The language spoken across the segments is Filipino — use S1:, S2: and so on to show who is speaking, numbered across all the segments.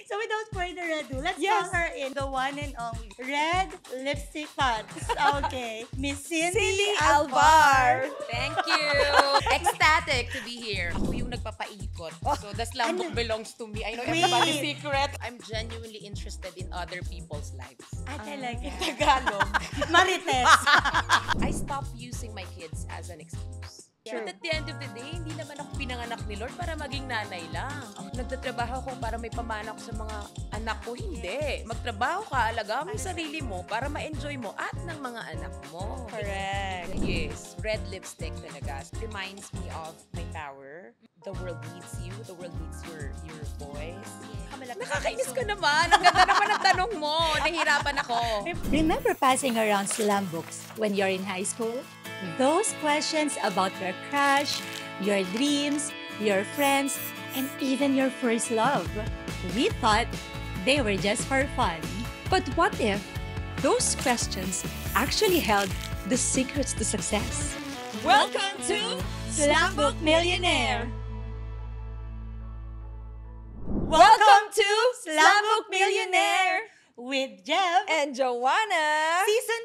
S1: So without further ado, let's call her in, the one and only Red Lipstick Thoughts. Okay, Miss Cindy Alvar.
S2: Thank you. Ecstatic to be here. Ako yung nagpapaikot. So the slam book belongs to me. I know everybody's secret. I'm genuinely interested in other people's lives.
S1: Talaga.
S2: Tagalog.
S1: Marites.
S2: I stopped using my kids as an excuse.
S1: True.
S2: But at the end of the day, hindi naman ako pinanganak ni Lord para maging nanay lang. Nagtatrabaho ko para may pamana ko sa mga anak ko. Hindi. Magtrabaho ka, alagaan mo yung sarili mo para ma-enjoy mo at ng mga anak mo.
S3: Correct.
S2: Yes. Red lipstick talaga. Reminds me of my power. The world needs you. The world needs your voice. Nakakainis ko naman. Ang ganda naman ang tanong mo. Nahihirapan ako.
S1: Remember passing around slam books when you're in high school? Those questions about your crush, your dreams, your friends, and even your first love. We thought they were just for fun.
S3: But what if those questions actually held the secrets to success?
S1: Welcome to Slam Book Millionaire! Welcome to Slam Book Millionaire with Jeff
S3: And Joanna,
S1: Season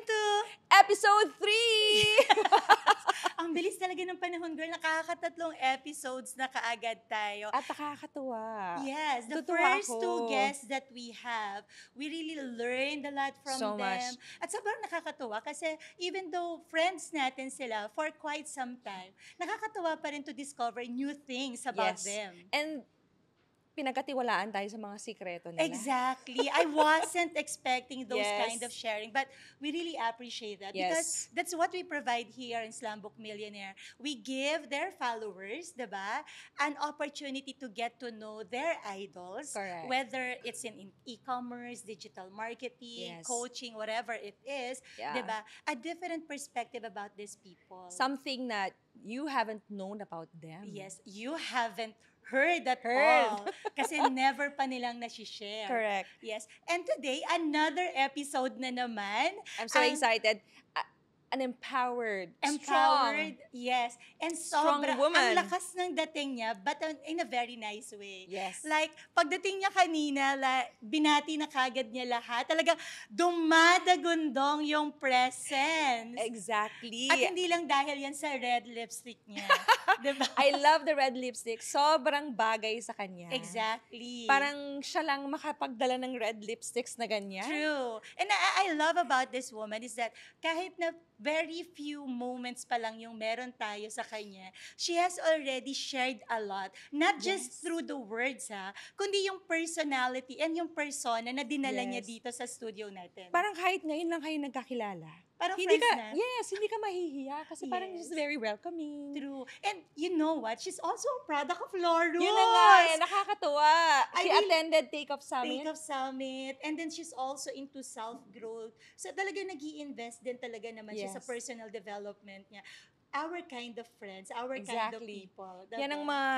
S1: 2.
S3: Episode 3!
S1: Ang bilis talaga ng panahon, girl. Nakakatatlong episodes na kaagad tayo.
S3: At nakakatuwa.
S1: Yes, the
S3: Tutuwa
S1: first
S3: ako.
S1: two guests that we have, we really learned a lot from
S3: So
S1: them.
S3: much.
S1: At sobrang nakakatuwa kasi even though friends natin sila for quite some time, nakakatuwa pa rin to discover new things about
S3: Yes.
S1: them.
S3: And pinagkatiwalaan tayo sa mga sikreto nila.
S1: Exactly. I wasn't expecting those
S3: Yes.
S1: kind of sharing, but we really appreciate that
S3: Yes.
S1: because that's what we provide here in Slam Book Millionaire. We give their followers, diba, an opportunity to get to know their idols,
S3: Correct.
S1: whether it's in e-commerce, digital marketing,
S3: Yes.
S1: coaching, whatever it is,
S3: Yeah.
S1: diba, a different perspective about these people.
S3: Something that you haven't known about them.
S1: Yes, you haven't heard at
S3: Heard.
S1: all. Kasi never pa nilang nasi-share.
S3: Correct.
S1: Yes. And today, another episode na naman.
S3: I'm so
S1: Ang
S3: excited. An empowered,
S1: Empowered. Yes. And
S3: Strong
S1: sobra,
S3: woman.
S1: ang lakas ng dating niya, but in a very nice way.
S3: Yes.
S1: Like, pagdating niya kanina, binati na kagad niya lahat. Talagang dumadagundong yung presence.
S3: Exactly.
S1: At hindi lang dahil yan sa red lipstick niya. diba?
S3: I love the red lipstick. Sobrang bagay sa kanya.
S1: Exactly.
S3: Parang siya lang makapagdala ng red lipsticks na ganyan.
S1: True. And I love about this woman is that kahit na very few moments pa lang yung meron tayo sa kanya, she has already shared a lot. Not just through the words, kundi yung personality and yung persona na dinala niya
S3: Yes.
S1: dito sa studio natin.
S3: Parang kahit ngayon lang kayo nagkakilala.
S1: Parang
S3: Hindi
S1: friends
S3: ka,
S1: na.
S3: yes, hindi ka mahihiya kasi parang
S1: Yes.
S3: she's very welcoming.
S1: True. And you know what? She's also a product of Laurus.
S3: Yun na nga eh, nakakatuwa. She
S1: I mean,
S3: attended Take Off Summit.
S1: Take Off Summit. And then she's also into self-growth. So talaga nag-i-invest din talaga naman siya sa
S3: Yes.
S1: personal development niya. Our kind of friends, our kind of
S3: Exactly.
S1: people.
S3: Yan ang
S1: diba?
S3: mga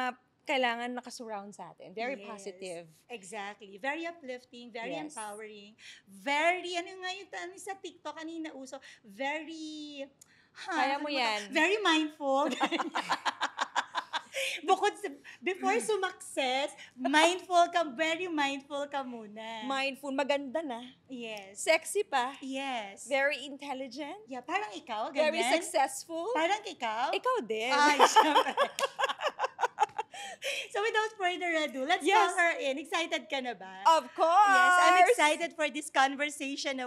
S3: kailangan nakasurround sa atin. Very
S1: Yes,
S3: positive.
S1: Exactly. Very uplifting, very
S3: Yes.
S1: empowering, very, ano nga yung sa TikTok kanina uso, very,
S3: Kaya mo yan.
S1: Very mindful. Bukod sa, before sumakses, very mindful ka muna.
S3: Mindful, maganda na.
S1: Yes.
S3: Sexy pa.
S1: Yes.
S3: Very intelligent.
S1: Yeah, parang ikaw, ganyan.
S3: Very successful.
S1: Parang ikaw?
S3: Ikaw din.
S1: Ay, syempre. So without further ado, let's call her in. Excited ka na ba?
S3: Of course.
S1: Yes, I'm excited for this conversation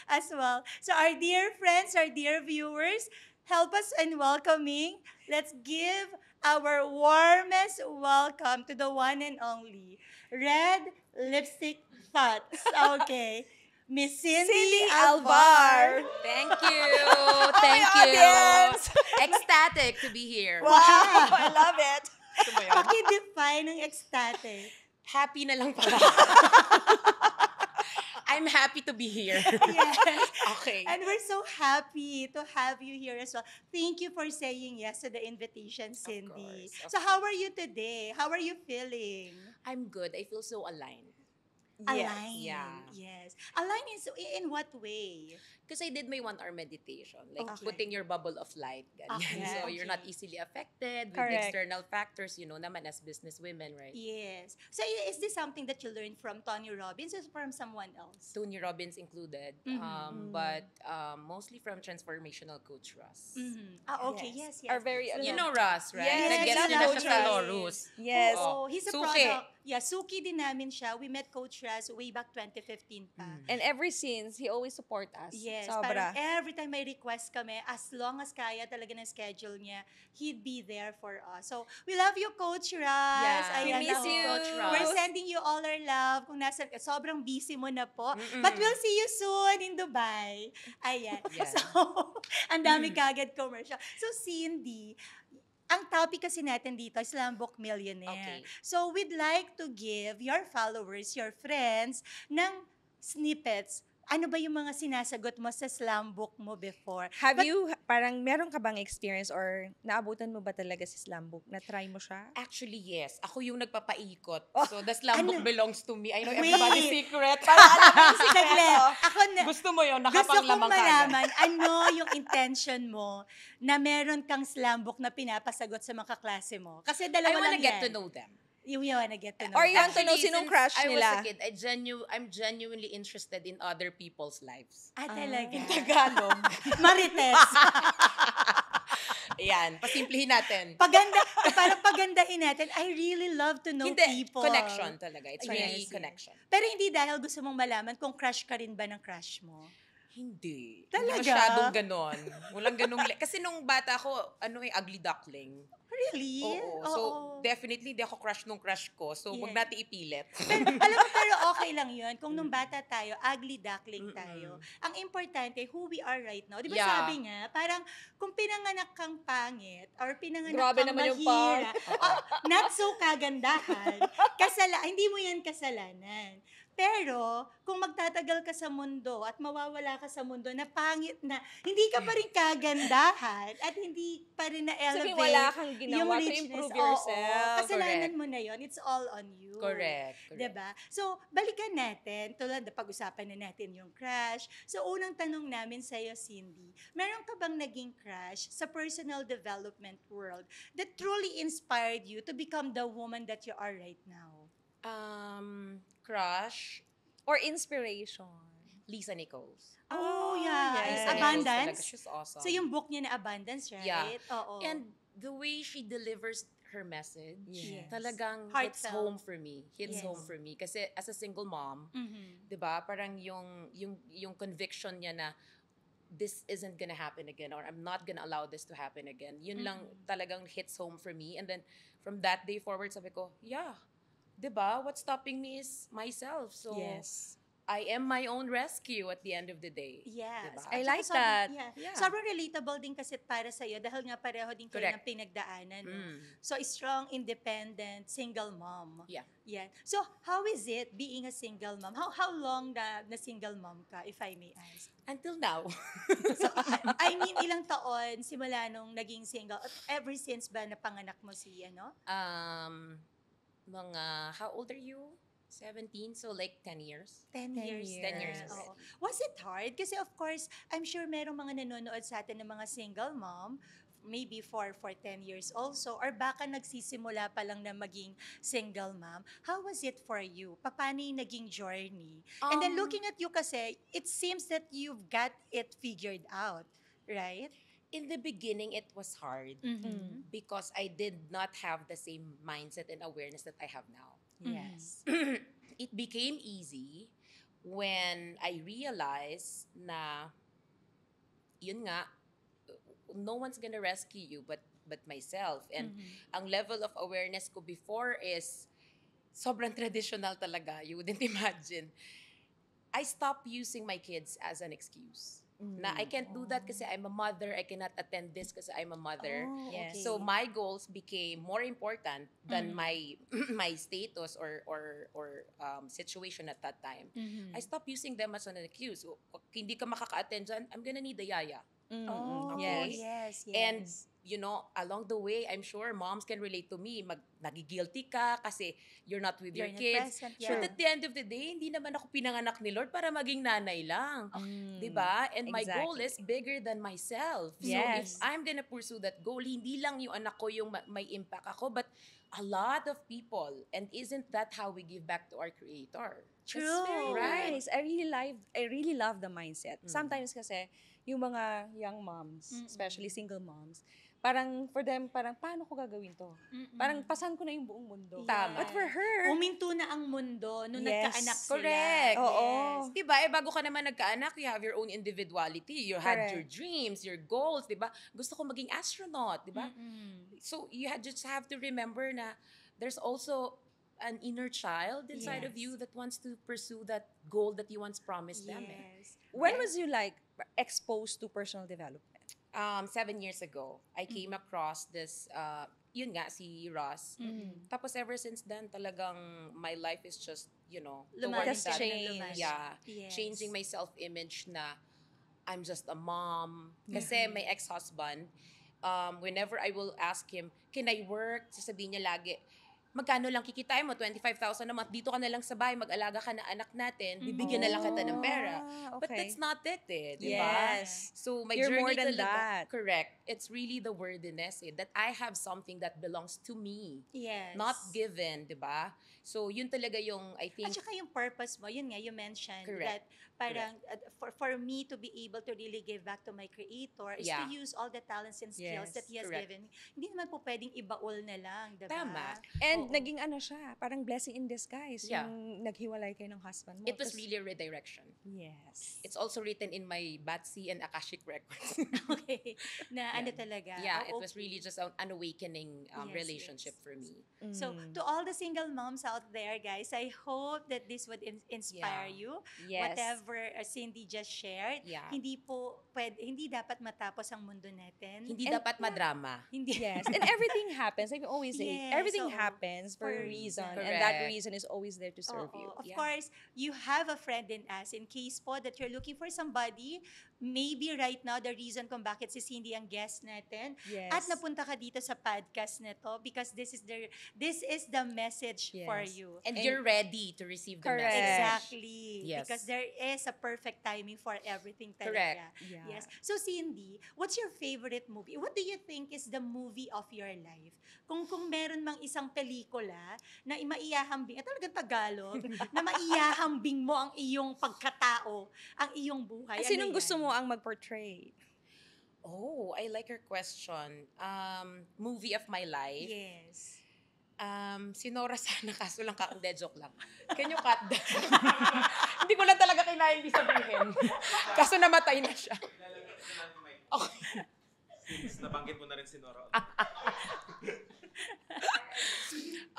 S1: as well. So our dear friends, our dear viewers, help us in welcoming. Let's give our warmest welcome to the one and only Red Lipstick Thoughts. Okay. Miss Cindy Alvar.
S2: Thank you. Thank
S3: my
S2: you.
S3: audience.
S2: Ecstatic to be here.
S3: Wow, I love it.
S1: Paki-define ng ecstatic.
S2: Happy na lang pala. I'm happy to be here.
S1: Yes.
S2: Okay.
S1: And we're so happy to have you here as well. Thank you for saying yes to the invitation, Cindy.
S2: course, of
S1: So how are you today? How are you feeling?
S2: I'm good. I feel so aligned.
S1: Align.
S2: Yeah.
S1: Yes. Align is in what way?
S2: Because I did my 1 hour meditation, like
S1: Okay.
S2: putting your bubble of light. Ganyan.
S1: Okay,
S2: So you're not
S1: okay.
S2: easily affected with
S3: Correct.
S2: external factors, naman as business women, right?
S1: Yes. So is this something that you learned from Tony Robbins or from someone else?
S2: Tony Robbins included,
S1: Mhm.
S2: but mostly from transformational coach Russ.
S1: Okay. Yes. Yes.
S3: Are very
S1: So,
S2: You know Russ, right?
S3: Yes,
S1: Yes,
S2: Nag-guest
S1: I
S2: din na
S1: love
S2: siya sa
S1: Russ.
S2: Lorus.
S3: Yes.
S1: Oo, he's a
S2: Suki.
S1: product. Yeah, Suki din namin siya. We met Coach Raz way back 2015 pa.
S3: And ever since, he always support us.
S1: Yes,
S3: Sobra.
S1: parang every time may request kami, as long as kaya talaga ng schedule niya, he'd be there for us. So, we love you, Coach Raz.
S2: Yeah.
S3: We
S1: Ayan
S3: miss
S1: ako.
S3: you.
S2: Coach Raz.
S1: We're sending you all our love. Kung nasa, sobrang busy mo na po. But we'll see you soon in Dubai. Ayan.
S2: Yeah.
S1: So, ang dami kagad commercial. So, Cindy, ang topic kasi natin dito is Lambok Millionaire.
S2: Okay.
S1: So, we'd like to give your followers, your friends, ng snippets. Ano ba yung mga sinasagot mo sa slam book mo before?
S3: Have you, parang meron ka bang experience or naabutan mo ba talaga si slam book? Na-try mo siya?
S2: Actually, yes. Ako yung nagpapaikot. So, the slam book
S1: ano?
S2: belongs to me. I know
S1: Wait.
S2: everybody's secret.
S1: Saglit. Ako na,
S2: Gusto mo yun,
S1: gusto kong
S2: nakapanglamang ka agad.
S1: malaman ano yung intention mo na meron kang slam book na pinapasagot sa mga kaklase mo. Kasi
S2: I
S1: dalawa
S2: wanna
S1: lang
S2: get
S1: yan.
S2: to know them.
S1: You wanna get to know.
S3: Or you
S1: them.
S3: want to know sinong
S2: since
S3: crush
S2: I was
S3: nila?
S2: a kid, I'm genuinely interested in other people's lives.
S1: Ah, talaga.
S2: Tagalog.
S1: Marites.
S2: Ayan, pasimplihin natin.
S1: Parang pagandahin natin. I really love to know
S2: Hindi,
S1: people.
S2: connection talaga. It's really
S1: Yes, yes.
S2: connection.
S1: Pero hindi dahil gusto mong malaman kung crush ka rin ba ng crush mo.
S2: Hindi.
S1: Talaga?
S2: Hindi masyadong ganon. Walang ganong... Kasi nung bata ako, ugly duckling.
S1: Really?
S2: Oo. So, definitely, di ako crush nung crush ko. So,
S1: Yeah.
S2: wag natin ipilit.
S1: Pero okay lang yun. Kung nung bata tayo, ugly duckling tayo. Ang importante, who we are right now. Di ba
S2: Yeah.
S1: sabi nga, parang kung pinanganak kang pangit or pinanganak
S3: Grabe
S1: kang
S3: naman yung
S1: mahira, not so kagandahan, hindi mo yan kasalanan. Pero, kung magtatagal ka sa mundo at mawawala ka sa mundo na pangit na, hindi ka pa rin kagandahan at hindi pa rin na-elevate
S3: Sabi wala kang
S1: yung
S3: ginawa to
S1: richness.
S3: improve
S1: Oo,
S3: yourself.
S1: kasalanan
S2: Correct.
S1: mo na yon. It's all on you.
S2: Correct.
S1: Diba? So, balikan natin. Tulad na pag-usapan na natin yung crush. So, unang tanong namin sa'yo, Cindy, meron ka bang naging crush sa personal development world that truly inspired you to become the woman that you are right now?
S2: Crush,
S3: Or inspiration.
S2: Lisa Nichols.
S1: Oh, yeah.
S3: yes.
S2: Lisa Nichols
S1: Abundance?
S2: talaga. She's awesome.
S1: So, yung book niya na Abundance, right?
S2: Yeah.
S1: Oo.
S2: And the way she delivers her message,
S1: Yes.
S2: talagang hits
S1: Heartfelt.
S2: home for me. Hits
S1: Yes.
S2: home for me. Kasi as a single mom,
S1: Mhm.
S2: 'di ba? Parang yung conviction niya na this isn't gonna happen again or I'm not gonna allow this to happen again. Yun lang talagang hits home for me. And then from that day forward, sabi ko, yeah, 'di ba? What's stopping me is myself. So
S3: Yes.
S2: I am my own rescue at the end of the day.
S1: Yes.
S2: Diba?
S3: I
S1: At
S3: like
S1: saka
S3: that.
S1: Yeah.
S2: Yeah.
S1: Sobrang relatable din kasi para sa'yo dahil nga pareho din kayo
S2: Correct.
S1: ng pinagdaanan. No?
S2: Mm.
S1: So, strong, independent, single mom.
S2: Yeah.
S1: Yan. So, how is it being a single mom? How long na single mom ka, if I may ask?
S2: Until now.
S1: So, I mean, ilang taon simula nung naging single? At ever since ba napanganak mo si, ano?
S2: How old are you? 17, so like 10 years.
S1: 10 years.
S2: 10 years
S1: Oo.
S2: already.
S1: Was it hard? Kasi of course, I'm sure merong mga nanonood sa atin ng mga single mom, maybe for 10 years also, or baka nagsisimula pa lang na maging single mom. How was it for you? Paano yung naging journey? And then looking at you kasi, it seems that you've got it figured out, right?
S2: In the beginning, it was hard because I did not have the same mindset and awareness that I have now.
S1: Yes.
S2: It became easy when I realized na, yun nga, no one's gonna rescue you but myself. And ang level of awareness ko before is sobrang traditional talaga. You wouldn't imagine. I stopped using my kids as an excuse. Na I can't do that kasi I'm a mother. I cannot attend this kasi I'm a mother.
S1: Oh,
S3: Yes.
S1: okay.
S2: So my goals became more important than my my status or situation at that time. I stopped using them as an excuse. Hindi ka makaka-attend dyan, I'm gonna need a yaya.
S1: Oh,
S2: Okay.
S1: yes, yes.
S2: And, along the way, I'm sure moms can relate to me. Nagigilty ka kasi you're not with
S1: You're
S2: your
S1: not
S2: kids.
S1: present,
S2: But
S1: yeah.
S2: at the end of the day, hindi naman ako pinanganak ni Lord para maging nanay lang.
S3: Mm,
S2: 'Di ba? And my goal
S3: exactly.
S2: is bigger than myself. So if
S3: Yes.
S2: I'm gonna pursue that goal, hindi lang yung anak ko yung may impact ako, but a lot of people. And isn't that how we give back to our Creator?
S1: True.
S3: It's very
S2: Right.
S3: nice. I really love the mindset. Sometimes kasi, yung mga young moms, especially single moms, parang for them, parang paano ko gagawin to? Parang pasan ko na yung buong mundo.
S2: Tama.
S3: But for her,
S1: Huminto na ang mundo nung
S3: Yes.
S1: nagkaanak sila.
S2: Correct.
S3: Oo.
S1: Yes.
S2: Diba? Bago ka naman nagkaanak, you have your own individuality. You had
S3: Correct.
S2: your dreams, your goals, diba? Gusto ko maging astronaut, diba? So, just have to remember na there's also an inner child inside of
S1: Yes.
S2: you that wants to pursue that goal that you once promised them.
S1: Yes.
S3: when was you exposed to personal development?
S2: 7 years ago, I came across this, yun nga, si Ross. Tapos ever since then, talagang my life is just,
S1: Lumalas
S2: towards
S3: Just
S2: that.
S3: change.
S2: Yeah.
S1: Yes.
S2: Changing my self-image na I'm just a mom. Kasi may ex-husband, whenever I will ask him, can I work? Sasabihin niya lagi, magkano lang kikitain mo? 25,000 a month. Dito ka na lang sa bahay, mag-alaga ka na anak natin, bibigyan na lang kita ng pera. But
S3: Okay.
S2: that's not it di ba?
S3: Yes.
S2: So my
S3: You're
S2: journey
S3: more than
S2: talaga,
S3: that.
S2: correct. It's really the worthiness that I have something that belongs to me.
S1: Yes.
S2: Not given, di ba? So yun talaga yung I think
S1: At saka yung purpose mo, yun nga, you mentioned
S2: Correct.
S1: that parang for me to be able to really give back to my Creator is to
S2: Yeah.
S1: use all the talents and skills
S3: Yes.
S1: that He has
S2: Correct.
S1: given me. Hindi naman po pwedeng ibaul na lang, diba?
S2: Tama.
S3: And
S1: Oo.
S3: naging ano siya, parang blessing in disguise.
S2: Yeah.
S3: Yung naghiwalay kayo ng husband mo.
S2: it was
S3: Tas-
S2: really a redirection.
S3: Yes.
S2: It's also written in my Batsy and Akashic records.
S1: Okay. Na ano talaga.
S2: Yeah, it
S1: Oh,
S2: was really just an awakening
S1: Yes,
S2: relationship
S1: yes.
S2: for me.
S1: So, to all the single moms out there, guys, I hope that this would inspire
S2: Yeah.
S1: you.
S3: Yes.
S1: Whatever Cindy just shared,
S2: Yeah.
S1: hindi dapat matapos ang mundo natin.
S2: Hindi
S3: And-
S2: dapat madrama.
S1: Hindi.
S3: Yes. And everything happens. Like we always say,
S1: Yes,
S3: everything
S1: oo.
S3: happens for a
S1: For a
S3: reason.
S1: reason.
S3: And that
S2: Correct.
S3: reason is always there to serve you.
S1: Of
S2: Yeah.
S1: course, you have a friend in us. In case po that you're looking for somebody, maybe right now the reason kung bakit si Cindy ang guest natin,
S3: Yes.
S1: at napunta ka dito sa podcast na to because this is the message for
S3: Yes.
S1: you.
S2: And
S3: And-
S2: you're ready to receive the
S3: Correct.
S2: message.
S1: Exactly.
S2: Yes.
S1: Because there is a perfect timing for everything talaga.
S2: Correct.
S3: Yeah.
S1: Yes. So Cindy, what's your favorite movie? What do you think is the movie of your life? Kung meron mang isang pelikula na maiyahambing, talagang Tagalog, na maiyahambing mo ang iyong pagkatao, ang iyong buhay.
S3: Sinong
S1: Ano
S3: gusto
S1: yan?
S3: mo ang mag-portray?
S2: Oh, I like your question. Movie of my life.
S1: Yes.
S2: Si Nora sana, kaso lang kakande, joke lang. Can you cut that? Hindi ko lang talaga kinaya yung sabihin. Kaso namatay na siya. Okay.
S4: Since nabanggit mo na rin si Nora.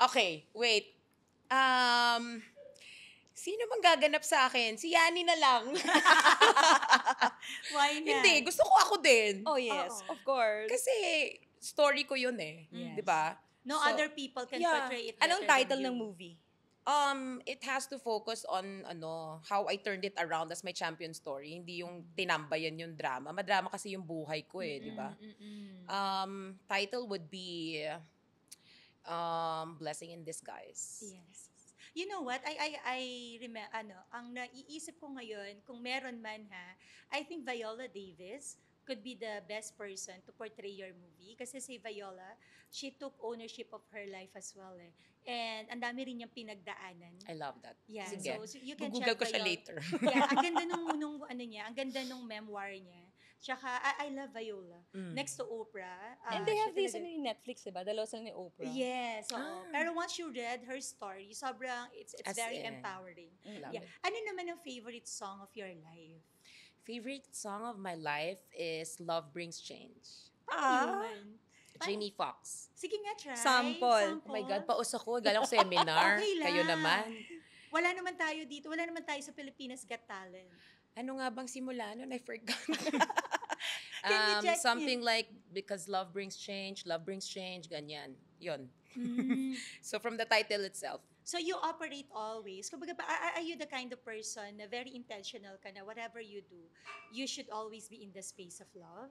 S2: Okay, wait. Sino bang gaganap sa akin? Si Yani na lang.
S1: Why not?
S2: Hindi, gusto ko ako din.
S3: Oh, yes.
S1: Oo.
S3: Of course.
S2: Kasi story ko yun eh.
S3: Yes.
S2: 'Di ba?
S1: No
S2: So,
S1: other people can
S2: yeah.
S1: portray it
S3: Anong
S1: better
S3: title
S1: than
S3: ng
S1: you.
S3: movie?
S2: It has to focus on how I turned it around as my champion story. Hindi yung tinambayan yung drama. Madrama kasi yung buhay ko eh, 'di ba? Title would be Blessing in Disguise.
S1: Yes. You know what? I remember, ang naiisip ko ngayon, kung meron man I think Viola Davis could be the best person to portray your movie. Kasi si Viola, she took ownership of her life as well eh. And ang dami rin niyang pinagdaanan.
S2: I love that.
S1: Yeah,
S2: Sige.
S1: so you can
S2: Google
S1: check
S2: ko siya
S1: Viola.
S2: later.
S1: Yeah, ang ganda nung ano niya, ang ganda nung memoir niya. Tsaka, I love Viola.
S2: Mm.
S1: Next to Oprah.
S3: And they
S1: siya
S3: have this
S1: talaga-
S3: in Netflix, diba? Dalawa sila ni Oprah.
S1: Yes, oo.
S2: Ah.
S1: Pero once you read her story, sobrang, it's
S2: As
S1: very
S2: in.
S1: empowering.
S2: Love
S1: Yeah.
S2: it.
S1: Ano naman ang favorite song of your life?
S2: Favorite song of my life is Love Brings Change.
S1: Paano yun?
S2: Jamie Foxx.
S1: Sige nga, try.
S3: Sample.
S2: Oh my God, paus ako. Galang seminar.
S1: Okay lang.
S2: Kayo naman.
S1: Wala naman tayo dito. Wala naman tayo sa Pilipinas Got Talent.
S2: Ano nga bang simula nun? I forgot.
S1: Can you check
S2: Something like, because love brings change, ganyan. Yun. So from the title itself.
S1: So you operate always. Kumbaga, are you the kind of person na very intentional ka na whatever you do, you should always be in the space of love?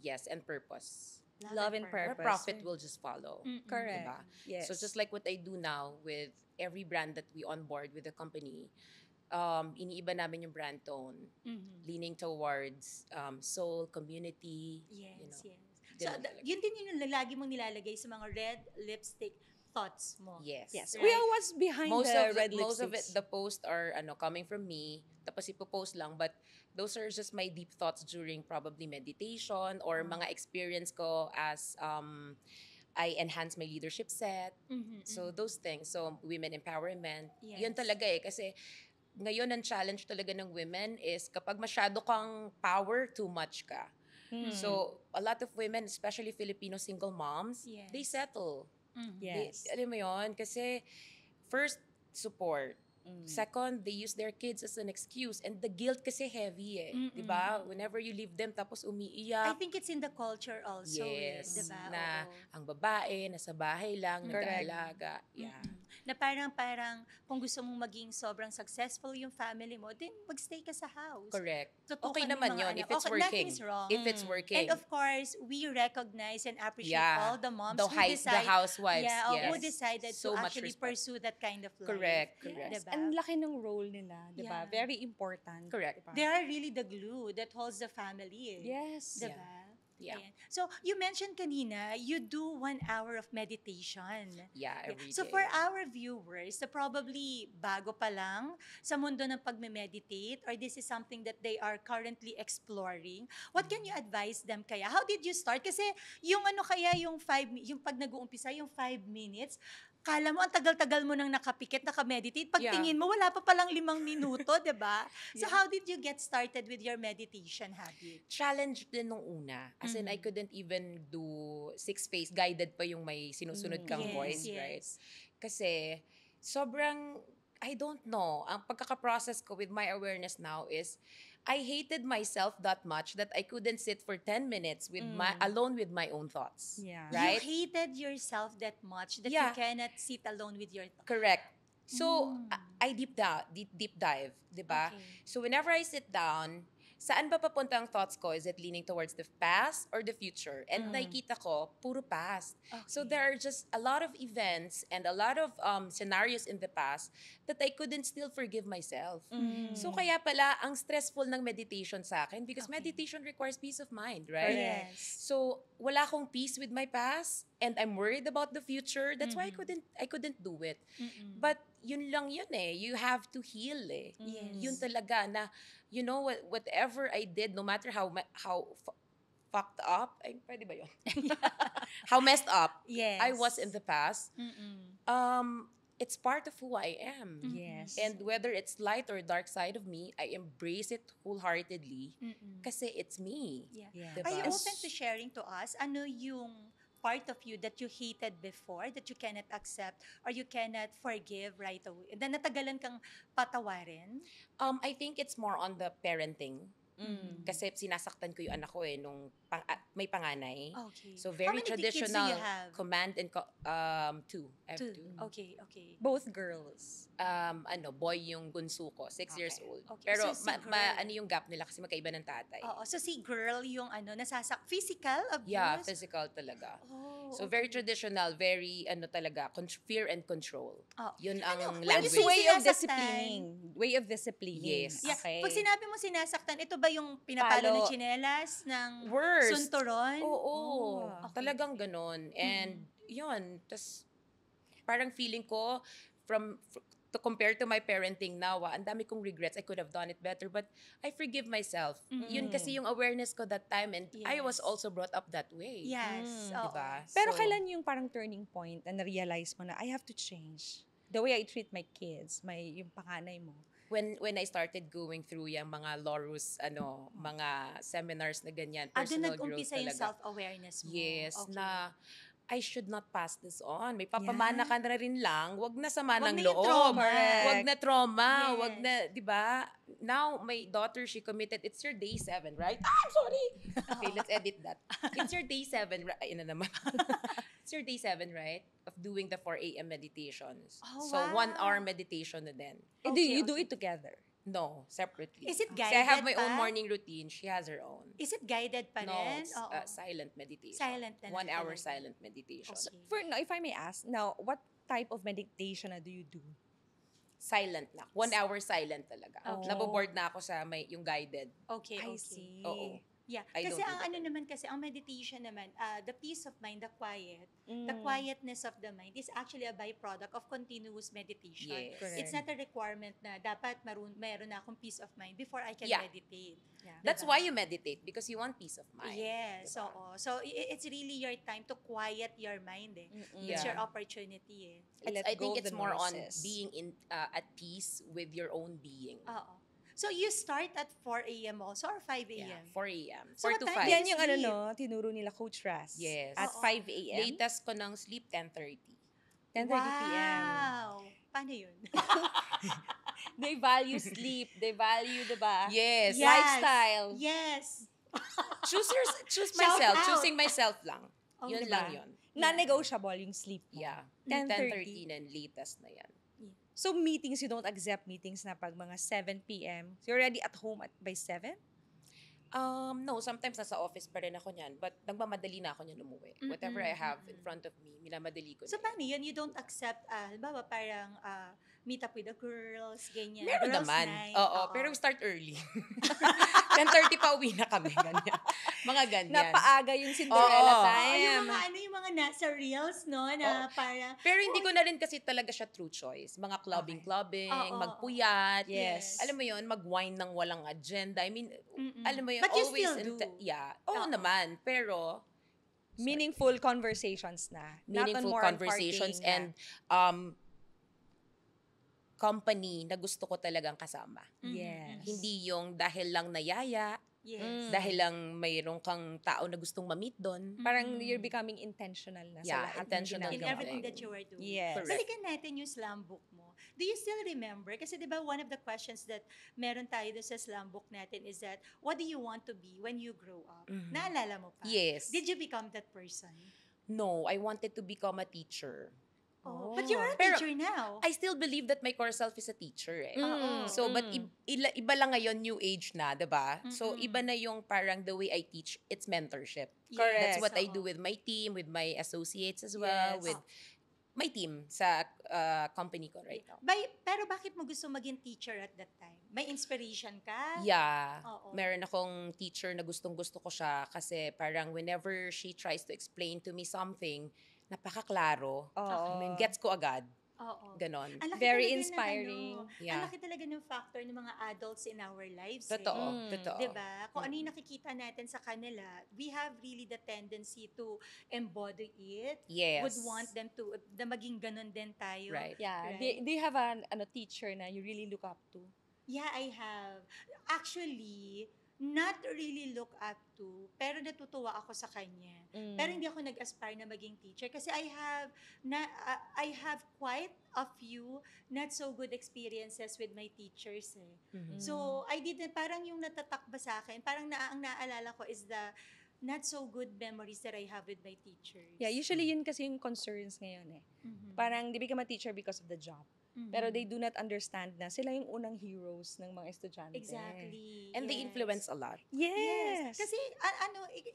S2: Yes, and purpose.
S3: Love and
S2: Or
S3: purpose.
S2: profit will just follow.
S1: Mm-mm.
S3: Correct.
S2: Diba?
S3: Yes.
S2: So just like what I do now with every brand that we onboard with the company, iniiba namin yung brand tone,
S1: Mhm.
S2: leaning towards soul, community,
S1: Yes,
S2: you know.
S1: yes. So,
S2: Ganun talaga.
S1: yun din yung lagi mong nilalagay sa mga red lipstick thoughts mo.
S2: Yes.
S3: Yes.
S1: Right.
S3: Well, what's behind
S2: Most
S3: the
S2: of
S3: red
S2: most of it,
S3: lipsticks?
S2: the posts are coming from me. Tapos ipopost lang, but those are just my deep thoughts during probably meditation or mga experience ko as I enhance my leadership set.
S1: Mhm,
S2: So
S1: mhm.
S2: those things. So women empowerment. Yun
S1: Yes.
S2: talaga kasi ngayon ang challenge talaga ng women is kapag masyado kang power, too much ka.
S3: Hmm.
S2: So a lot of women, especially Filipino single moms, they
S1: Yes.
S2: settle.
S1: Mhm.
S3: Yes.
S2: Alam mo yun? Kasi first, support.
S3: Mm.
S2: Second, they use their kids as an excuse. And the guilt kasi heavy
S1: Mm-mm.
S2: Di ba? Whenever you leave them tapos
S1: I
S2: umiiyak.
S1: think it's in the culture also,
S2: Yes.
S1: diba?
S2: Na
S1: Oo.
S2: ang babae, nasa bahay lang,
S3: Correct.
S2: nag-aalaga. Yeah.
S1: Mm-mm. Na parang kung gusto mong maging sobrang successful yung family mo, then magstay ka sa house.
S2: Correct.
S1: Tutukan
S2: Okay
S1: mo yung
S2: naman
S1: mga
S2: yun
S1: anak.
S2: if it's
S1: Okay,
S2: working.
S1: nothing is wrong.
S2: If it's working.
S1: And of course, we recognize and appreciate
S2: Yeah.
S1: all the moms
S2: the,
S1: who
S2: the
S1: decide,
S2: housewives,
S1: yeah,
S2: yes.
S1: who decided
S2: So
S1: to
S2: much
S1: actually
S2: respect.
S1: pursue that kind of life.
S2: Correct,
S3: Yes.
S2: correct.
S1: Diba?
S3: Ang laki ng role nila, di ba?
S1: Yeah.
S3: Very important.
S2: Correct.
S3: Diba?
S1: They are really the glue that holds the family.
S3: Yes.
S1: Diba?
S2: Yeah.
S1: Ayan. So, you mentioned kanina, you do 1 hour of meditation.
S2: Yeah,
S1: Yeah.
S2: every
S1: So
S2: day.
S1: for our viewers na probably bago pa lang sa mundo ng pagme-meditate or this is something that they are currently exploring, what can you advise them kaya? How did you start? Kasi yung ano kaya yung pag nag-uumpisa, yung 5 minutes, kala mo ang tagal-tagal mo nang nakapikit, nakameditate. Pag
S2: Yeah.
S1: tingin mo, wala pa palang 5 minuto, di ba? So
S3: Yeah.
S1: how did you get started with your meditation habit?
S2: Challenge din nung una. As in, I
S1: Mm.
S2: couldn't even do 6-phase. Guided pa yung may sinusunod kang
S1: Yes,
S2: voice,
S1: yes.
S2: right? Kasi, sobrang, I don't know, ang pagkakaprocess ko with my awareness now is, I hated myself that much that I couldn't sit for 10 minutes with alone with my own thoughts.
S3: Yeah.
S2: Right?
S1: You hated yourself that much that
S2: Yeah.
S1: you cannot sit alone with your thoughts.
S2: Correct. So,
S1: Mm.
S2: I deep dive, di ba?
S1: Okay.
S2: So, whenever I sit down, saan ba papunta ang thoughts ko? Is it leaning towards the past or the future? And nakikita ko, puro past. So,
S1: Okay.
S2: there are just a lot of events and a lot of scenarios in the past that I couldn't still forgive myself.
S3: Mm.
S2: So, kaya pala, ang stressful ng meditation sa akin because
S1: Okay.
S2: meditation requires peace of mind, right?
S3: Correct.
S1: Yes.
S2: So, wala akong peace with my past and I'm worried about the future. That's why
S1: Mhm.
S2: I couldn't do it.
S1: Mm-mm.
S2: But yun lang yun You have to heal
S1: Yes.
S2: Yun talaga na, you know, whatever I did, no matter how fucked up, ay, pwede ba yun? How messed up
S1: Yes.
S2: I was in the past,
S1: Mm-mm.
S2: it's part of who I am.
S3: Yes.
S2: And whether it's light or dark side of me, I embrace it wholeheartedly
S1: Mm-mm.
S2: kasi it's me.
S1: Yeah.
S3: Yeah.
S2: Diba?
S1: Are you
S2: And
S1: open to sharing to us ano yung part of you that you hated before, that you cannot accept or you cannot forgive right away? Na natagalan kang patawarin?
S2: I think it's more on the parenting.
S3: Mm.
S2: Kasi sinasaktan ko yung anak ko nung may panganay.
S1: Okay.
S2: So
S1: How
S2: very
S1: many kids do
S2: traditional
S1: you have?
S2: command and 2. I have
S1: 2.
S2: 2.
S1: Okay, okay.
S3: Both girls.
S2: Boy yung bunso ko, 6 years
S3: Okay.
S2: old.
S1: Okay,
S2: Pero
S1: so si girl.
S2: ano yung gap nila kasi magkaiba ng tatay.
S1: Oo, so si girl yung physical abuse?
S2: Yeah, physical talaga.
S1: Oh,
S2: So
S1: okay.
S2: very traditional, very talaga, fear and control.
S1: Oh.
S2: Yun ang
S1: when you
S2: language.
S1: say
S3: Way of
S1: sinasaktan-
S3: disciplining. Way of disciplining.
S2: Yes.
S1: Yeah.
S3: Okay.
S1: Pag sinabi mo sinasaktan, ito ba yung pinapalo
S3: Palo.
S1: ng tsinelas, ng
S2: Worst.
S1: sunturon?
S2: Oo.
S3: Oh,
S1: okay.
S2: Talagang ganon. And yun, tas parang feeling ko to compare to my parenting now, ang dami kong regrets. I could have done it better, but I forgive myself. Yun kasi yung awareness ko that time and I was
S1: Yes.
S2: also brought up that way.
S1: Yes. Oo.
S2: Diba?
S3: Pero
S2: So,
S3: kailan yung parang turning point na na-realize mo na I have to change the way I treat my kids, yung panganay mo?
S2: when I started going through yung mga Lorus, mga seminars na ganyan,
S1: Doon
S2: personal growth
S1: nag-umpisa yung
S2: talaga.
S1: self-awareness mo.
S2: Yes,
S1: Okay.
S2: na I should not pass this on. May papamana ka na rin lang, wag na sama
S1: Wag
S2: ng
S1: na yung
S2: loob.
S1: trauma.
S3: Correct.
S2: Wag na trauma,
S1: Yes.
S2: wag na, 'di ba? now my daughter, she committed, it's your day 7, right? I'm sorry. Okay, let's edit that. It's your day 7, ayun na naman. It's your day 7, right? Of doing the 4 a.m. meditations.
S1: Oh,
S2: So,
S1: wow.
S2: 1 hour meditation na din.
S3: Do you do it together?
S2: No, separately.
S1: Is it
S2: Kasi I have
S1: guided
S2: my own
S1: pa?
S2: morning routine. She has her own.
S1: Is it guided pa
S2: No,
S1: rin?
S2: it's,
S1: Oo.
S2: silent meditation.
S1: Silent na
S2: 1
S1: lang
S2: hour
S1: talaga.
S2: silent meditation.
S1: Okay.
S3: For now, if I may ask, now what type of meditation na do you do?
S2: Silent na. 1 hour silent talaga.
S3: Okay.
S2: Naboboard na ako sa yung guided.
S1: Okay,
S3: I
S1: okay.
S3: see.
S2: Oo.
S1: Yeah.
S2: I
S1: Kasi
S2: don't do
S1: ang
S2: that
S1: ano
S2: anymore.
S1: naman kasi, ang meditation naman, the peace of mind, the quiet, the
S3: Mm.
S1: quietness of the mind is actually a byproduct of continuous meditation.
S2: Yes.
S3: Correct.
S1: It's not a requirement na dapat meron na akong peace of mind before I can
S2: Yeah.
S1: meditate.
S3: Yeah.
S2: That's
S1: Diba?
S2: why you meditate, because you want peace of mind.
S1: Yes,
S2: diba?
S1: oo. So, it's really your time to quiet your mind eh. It's
S2: Yeah.
S1: your opportunity eh.
S3: Let
S2: I
S3: go
S2: think
S3: of
S2: it's
S3: the
S2: more on
S3: noises.
S2: being at peace with your own being.
S1: Oo. So, you start at 4 a.m. also or 5 a.m.?
S2: Yeah, 4 a.m.
S1: So
S2: 4 to
S1: what
S2: 5.
S1: time
S3: Yan yung ano
S1: sleep?
S3: no, tinuro nila Coach Ras.
S2: Yes.
S3: At
S1: Oo.
S3: 5 a.m.
S2: Latest ko ng sleep, 10:30.
S3: 10:30 p.m.
S1: Wow! Paano yun?
S3: They value sleep. They value, diba?
S2: Yes.
S1: Yes.
S3: Lifestyle.
S1: Yes.
S2: Choose
S1: Shout
S2: myself.
S1: out.
S2: Choosing myself lang.
S1: Oh,
S2: Yun
S3: diba?
S2: lang yun.
S3: Non-negotiable yung sleep mo.
S2: Yeah.
S3: 10:30.
S2: 10:30 na latest na yan.
S3: So meetings, you don't accept meetings na pag mga 7 p.m. So you're already at home by 7?
S2: No, sometimes nasa office pa rin ako niyan, but nagmamadali na ako niyan umuwi. Whatever I have in front of me, minamadali ko
S1: So,
S2: na.
S1: paano yun? You don't accept, halimbawa, parang meet up with the girls, ganyan.
S2: Meron
S1: girls
S2: naman.
S1: night.
S2: Oo, pero we start early. 10:30 pa uwi na kami, ganyan. Mga ganyan.
S3: Napaaga yung Cinderella
S2: Oo.
S3: time.
S1: yung mga nasa reels, no? Na parang,
S2: Pero hindi ko na rin kasi talaga siya true choice. Mga clubbing,
S1: Oo.
S2: magpuyat.
S3: Yes.
S2: Alam mo yun, mag-wine ng walang agenda. I mean,
S1: Mm-mm.
S2: alam mo yun,
S1: But you
S2: always
S1: still do.
S2: yeah. Oo
S1: Oo.
S2: naman, pero
S3: Meaningful conversations na. Not on
S2: meaningful
S3: more on
S2: conversations
S3: partying na.
S2: and company na gusto ko talagang kasama.
S3: Yes.
S2: Hindi yung dahil lang nayaya,
S1: yes.
S2: dahil lang mayroon kang tao na gustong ma-meet doon.
S3: Parang you're becoming intentional na
S2: Yeah,
S3: sa lahat
S2: intentional
S3: ng
S1: In
S3: ginagawa
S1: everything
S3: mo.
S1: that you are doing.
S3: Yes.
S2: Correct.
S1: Balikan natin yung slam book mo. Do you still remember? Kasi di ba one of the questions that meron tayo doon sa slam book natin is that, what do you want to be when you grow up? Naalala mo pa?
S2: Yes.
S1: Did you become that person?
S2: No, I wanted to become a teacher.
S1: Oh. But you're a
S2: Pero-
S1: teacher now.
S2: I still believe that my core self is a teacher eh.
S1: Oo.
S2: So, but iba lang ngayon, new age na, diba? So, iba na yung parang the way I teach, it's mentorship.
S3: Correct.
S2: That's what I
S1: Oo.
S2: do with my team, with my associates as well,
S3: Yes.
S2: with my team sa company ko right now.
S1: Pero bakit mo gusto maging teacher at that time? May inspiration ka?
S2: Yeah.
S1: Oo.
S2: Meron akong teacher na gustong-gusto ko siya kasi parang whenever she tries to explain to me something, napakaklaro.
S3: Oo.
S2: I mean, gets ko agad.
S1: Oo.
S2: Ganon.
S1: Ang laki
S3: Very
S1: talaga ng
S3: inspiring.
S1: Ang
S2: Yeah.
S1: laki talaga ng factor ng mga adults in our lives.
S2: Totoo.
S1: Eh.
S2: Totoo.
S1: Diba? Kung ano yung nakikita natin sa kanila, we have really the tendency to embody it.
S2: Yes.
S1: Would want them to, na maging ganun din tayo.
S2: Right.
S3: Yeah.
S1: Right.
S3: Do you have an teacher na you really look up to?
S1: Yeah, I have. Actually, not really look up to, pero natutuwa ako sa kanya. Pero hindi ako nag-aspire na maging teacher kasi I have quite a few not so good experiences with my teachers eh. So, I didn't, parang yung natatakba sa akin, parang ang naaalala ko is the not so good memories that I have with my teachers.
S3: Yeah, usually yun kasi yung concerns ngayon eh.
S1: Mhm.
S3: Parang they become a teacher because of the job.
S1: Mhm.
S3: Pero they do not understand na sila yung unang heroes ng mga estudyante.
S1: Exactly.
S2: And they
S1: yes.
S2: influence a lot.
S3: Yes.
S1: Kasi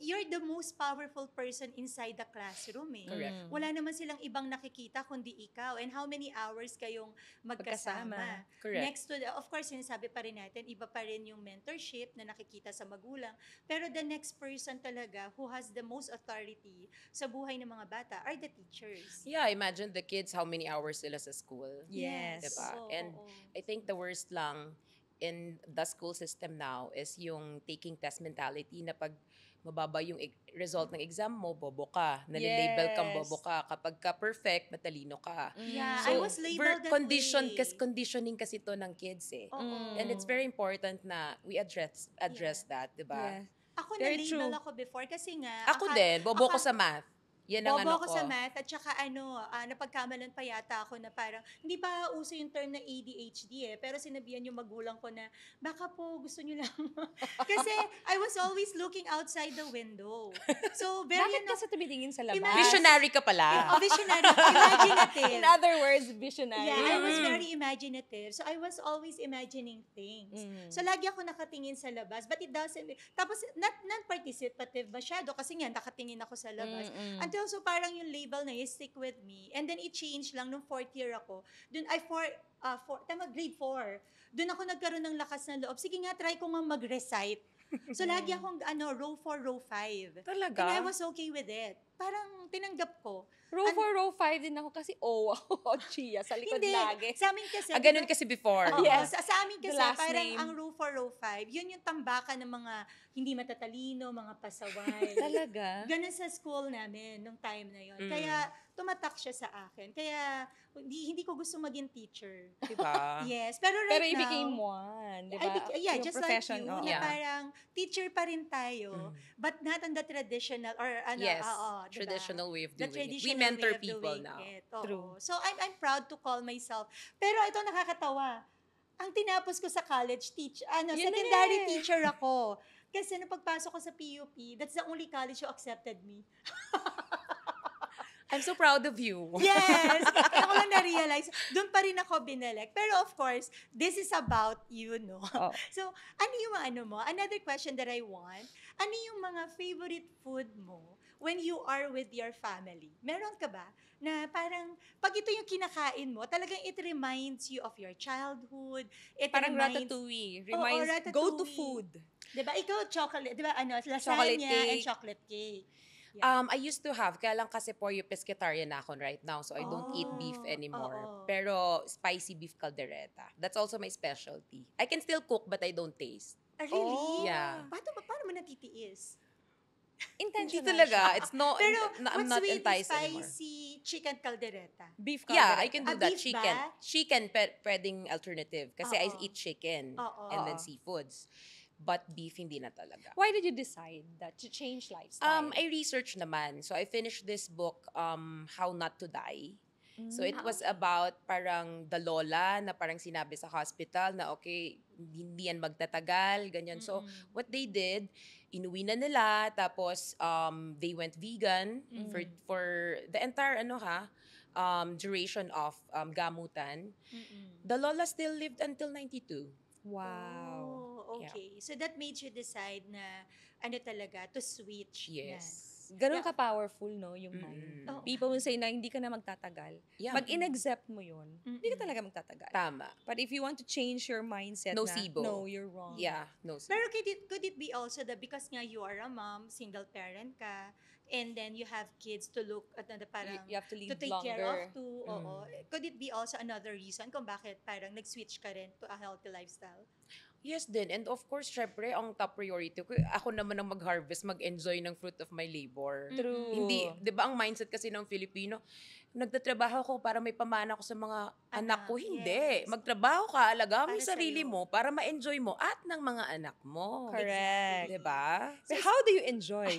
S1: you're the most powerful person inside the classroom eh.
S2: Correct.
S1: Wala naman silang ibang nakikita kundi ikaw. And how many hours kayong magkasama.
S3: Magkasama.
S2: Correct.
S1: Next to of course, sinasabi pa rin natin, iba pa rin yung mentorship na nakikita sa magulang. Pero the next person talaga who has the most authority sa buhay ng mga bata are the teachers.
S2: Yeah, imagine the kids, how many hours sila sa school.
S3: Yes.
S2: Diba?
S1: Oo,
S2: And
S1: oo.
S2: I think the worst lang in the school system now is yung taking test mentality na pag mababa yung result ng exam mo, bobo ka. Nalilabel kang
S3: Yes.
S2: bobo ka. Kapag ka perfect, matalino ka.
S1: Yeah,
S2: So,
S1: I was labeled that way.
S2: conditioning kasi to ng kids eh.
S1: Oo.
S2: And it's very important na we address that, di ba?
S3: Yeah.
S1: Ako
S3: Very
S1: na-label
S3: true.
S1: ako before kasi nga
S2: Ako din, bobo ko sa math. Yan ang
S1: Bobo
S2: ano
S1: ako
S2: ko.
S1: sa math at saka napagkamalan pa yata ako na parang, hindi pa uso yung term na ADHD pero sinabihan yung magulang ko na, baka po gusto nyo lang. Kasi I was always looking outside the window. So, very,
S3: Bakit kasi tumitingin sa labas?
S2: Visionary ka pala.
S1: visionary, imaginative.
S3: In other words, visionary.
S1: Yeah, I was very imaginative. So, I was always imagining things.
S3: Mm.
S1: So, lagi ako nakatingin sa labas. But it doesn't, tapos, non-participative masyado kasi nga, nakatingin ako sa labas.
S3: Mm-mm.
S1: Until so, parang yung label na yun, stick with me. And then, it changed lang nung 4th year ako. Grade 4. Doon ako nagkaroon ng lakas ng loob. Sige nga, try ko nga mag-recite. So, lagi akong, row 4, row 5.
S2: Talaga?
S1: And I was okay with it. Parang, tinanggap ko.
S3: Row 4, row 5 din ako kasi ako, Chia, sa likod
S1: Hindi.
S3: lagi.
S1: Sa amin kasi,
S2: Ganun kasi before.
S1: Oo,
S3: Yes.
S1: sa amin kasi,
S3: The last
S1: parang
S3: name.
S1: ang row 4, row 5, yun yung tambakan ng mga hindi matatalino, mga pasaway.
S3: Talaga?
S1: Ganun sa school namin, nung time na yun.
S2: Mm.
S1: Kaya, tumatak siya sa akin. Kaya, hindi ko gusto maging teacher.
S2: Diba?
S1: Yes. Pero right
S3: Pero
S1: now,
S3: you became one, di ba?
S1: yeah,
S3: Yung
S1: just
S3: profession,
S1: like you,
S3: oo.
S1: na
S2: Yeah.
S1: parang teacher pa rin tayo, but not on the traditional, or
S2: Yes.
S1: diba?
S2: Traditional way of
S1: The
S2: doing it.
S1: traditional
S2: We mentor
S1: way of
S2: people
S1: doing
S2: now.
S1: it. Oo.
S3: True.
S1: So, I'm proud to call myself. Pero ito nakakatawa. Ang tinapos ko sa college,
S3: Yun
S1: secondary
S3: na eh.
S1: teacher ako. Kasi nung pagpasok ko sa PUP, that's the only college who accepted me.
S2: I'm so proud of you.
S1: Yes! Kaya ko lang na-realize, doon pa rin ako binelect. Pero of course, this is about you, no?
S3: Oo.
S1: So, ano yung another question that I want, ano yung mga favorite food mo when you are with your family? Meron ka ba? Na parang, pag ito yung kinakain mo, talagang it reminds you of your childhood. It
S3: Parang
S1: reminds,
S3: ratatouille.
S1: Oo,
S3: Reminds, go to
S1: ratatouille.
S3: food.
S1: Diba? Ikaw, chocolate, diba?
S3: Chocolate
S1: Lasagna and
S3: cake.
S1: chocolate cake.
S2: I used to have, kaya lang kasi pollo pescatarian na ako right now, so I don't eat beef
S1: Oh,
S2: anymore.
S1: oo.
S2: Pero spicy beef caldereta. That's also my specialty. I can still cook, but I don't taste.
S1: Really?
S3: Oh.
S2: Yeah.
S1: Paano mo natitiis?
S2: Hindi
S3: Intentional
S2: talaga.
S3: siya.
S2: It's no,
S1: Pero
S2: I'm
S1: what's
S2: not
S1: with
S2: enticed anymore.
S1: spicy chicken caldereta?
S3: Beef
S2: Yeah,
S3: caldereta.
S2: I can do
S1: Ah,
S2: that.
S1: beef
S2: Chicken.
S1: ba?
S2: Chicken pwedeng alternative. Kasi I
S1: Oo.
S2: eat chicken
S1: Oo.
S2: and then
S3: Oo.
S2: seafoods. But beef, hindi na talaga.
S3: Why did you decide that to change lifestyle?
S2: I researched naman. So I finished this book, How Not to Die. So it was about parang the lola na parang sinabi sa hospital na okay, hindi yan magtatagal, ganyan. So what they did, inuwi na nila, tapos they went vegan for the entire duration of gamutan. The lola still lived until 92.
S3: Wow.
S1: Oh, okay. So that made you decide na talaga, to switch.
S2: Yes.
S3: Ganun ka-powerful, no, yung mind.
S1: Oo.
S3: People will say na hindi ka na magtatagal.
S2: Yeah.
S3: Pag in-accept mo yun, hindi ka talaga magtatagal.
S2: Tama.
S3: But if you want to change your mindset
S2: Nocebo.
S3: no, you're wrong.
S2: Yeah, no.
S1: Pero could it be also that because nga you are a mom, single parent ka, and then you have kids to look at parang
S3: You have to
S1: to
S3: live
S1: take
S3: longer.
S1: care of too. Oo. Could it be also another reason kung bakit parang nag-switch ka rin to a healthy lifestyle?
S2: Yes din. And of course, syempre, ang top priority ko, ako naman ang mag-harvest, mag-enjoy ng fruit of my labor.
S3: True.
S2: Hindi, di ba ang mindset kasi ng Filipino, nagtatrabaho ko para may pamana ko sa mga anak ko. Hindi.
S1: yes.
S2: Magtrabaho ka, alaga mo
S1: Para
S2: yung sarili
S1: sa'yo.
S2: mo para ma-enjoy mo at ng mga anak mo.
S3: Correct.
S2: Di ba?
S3: So how do you enjoy?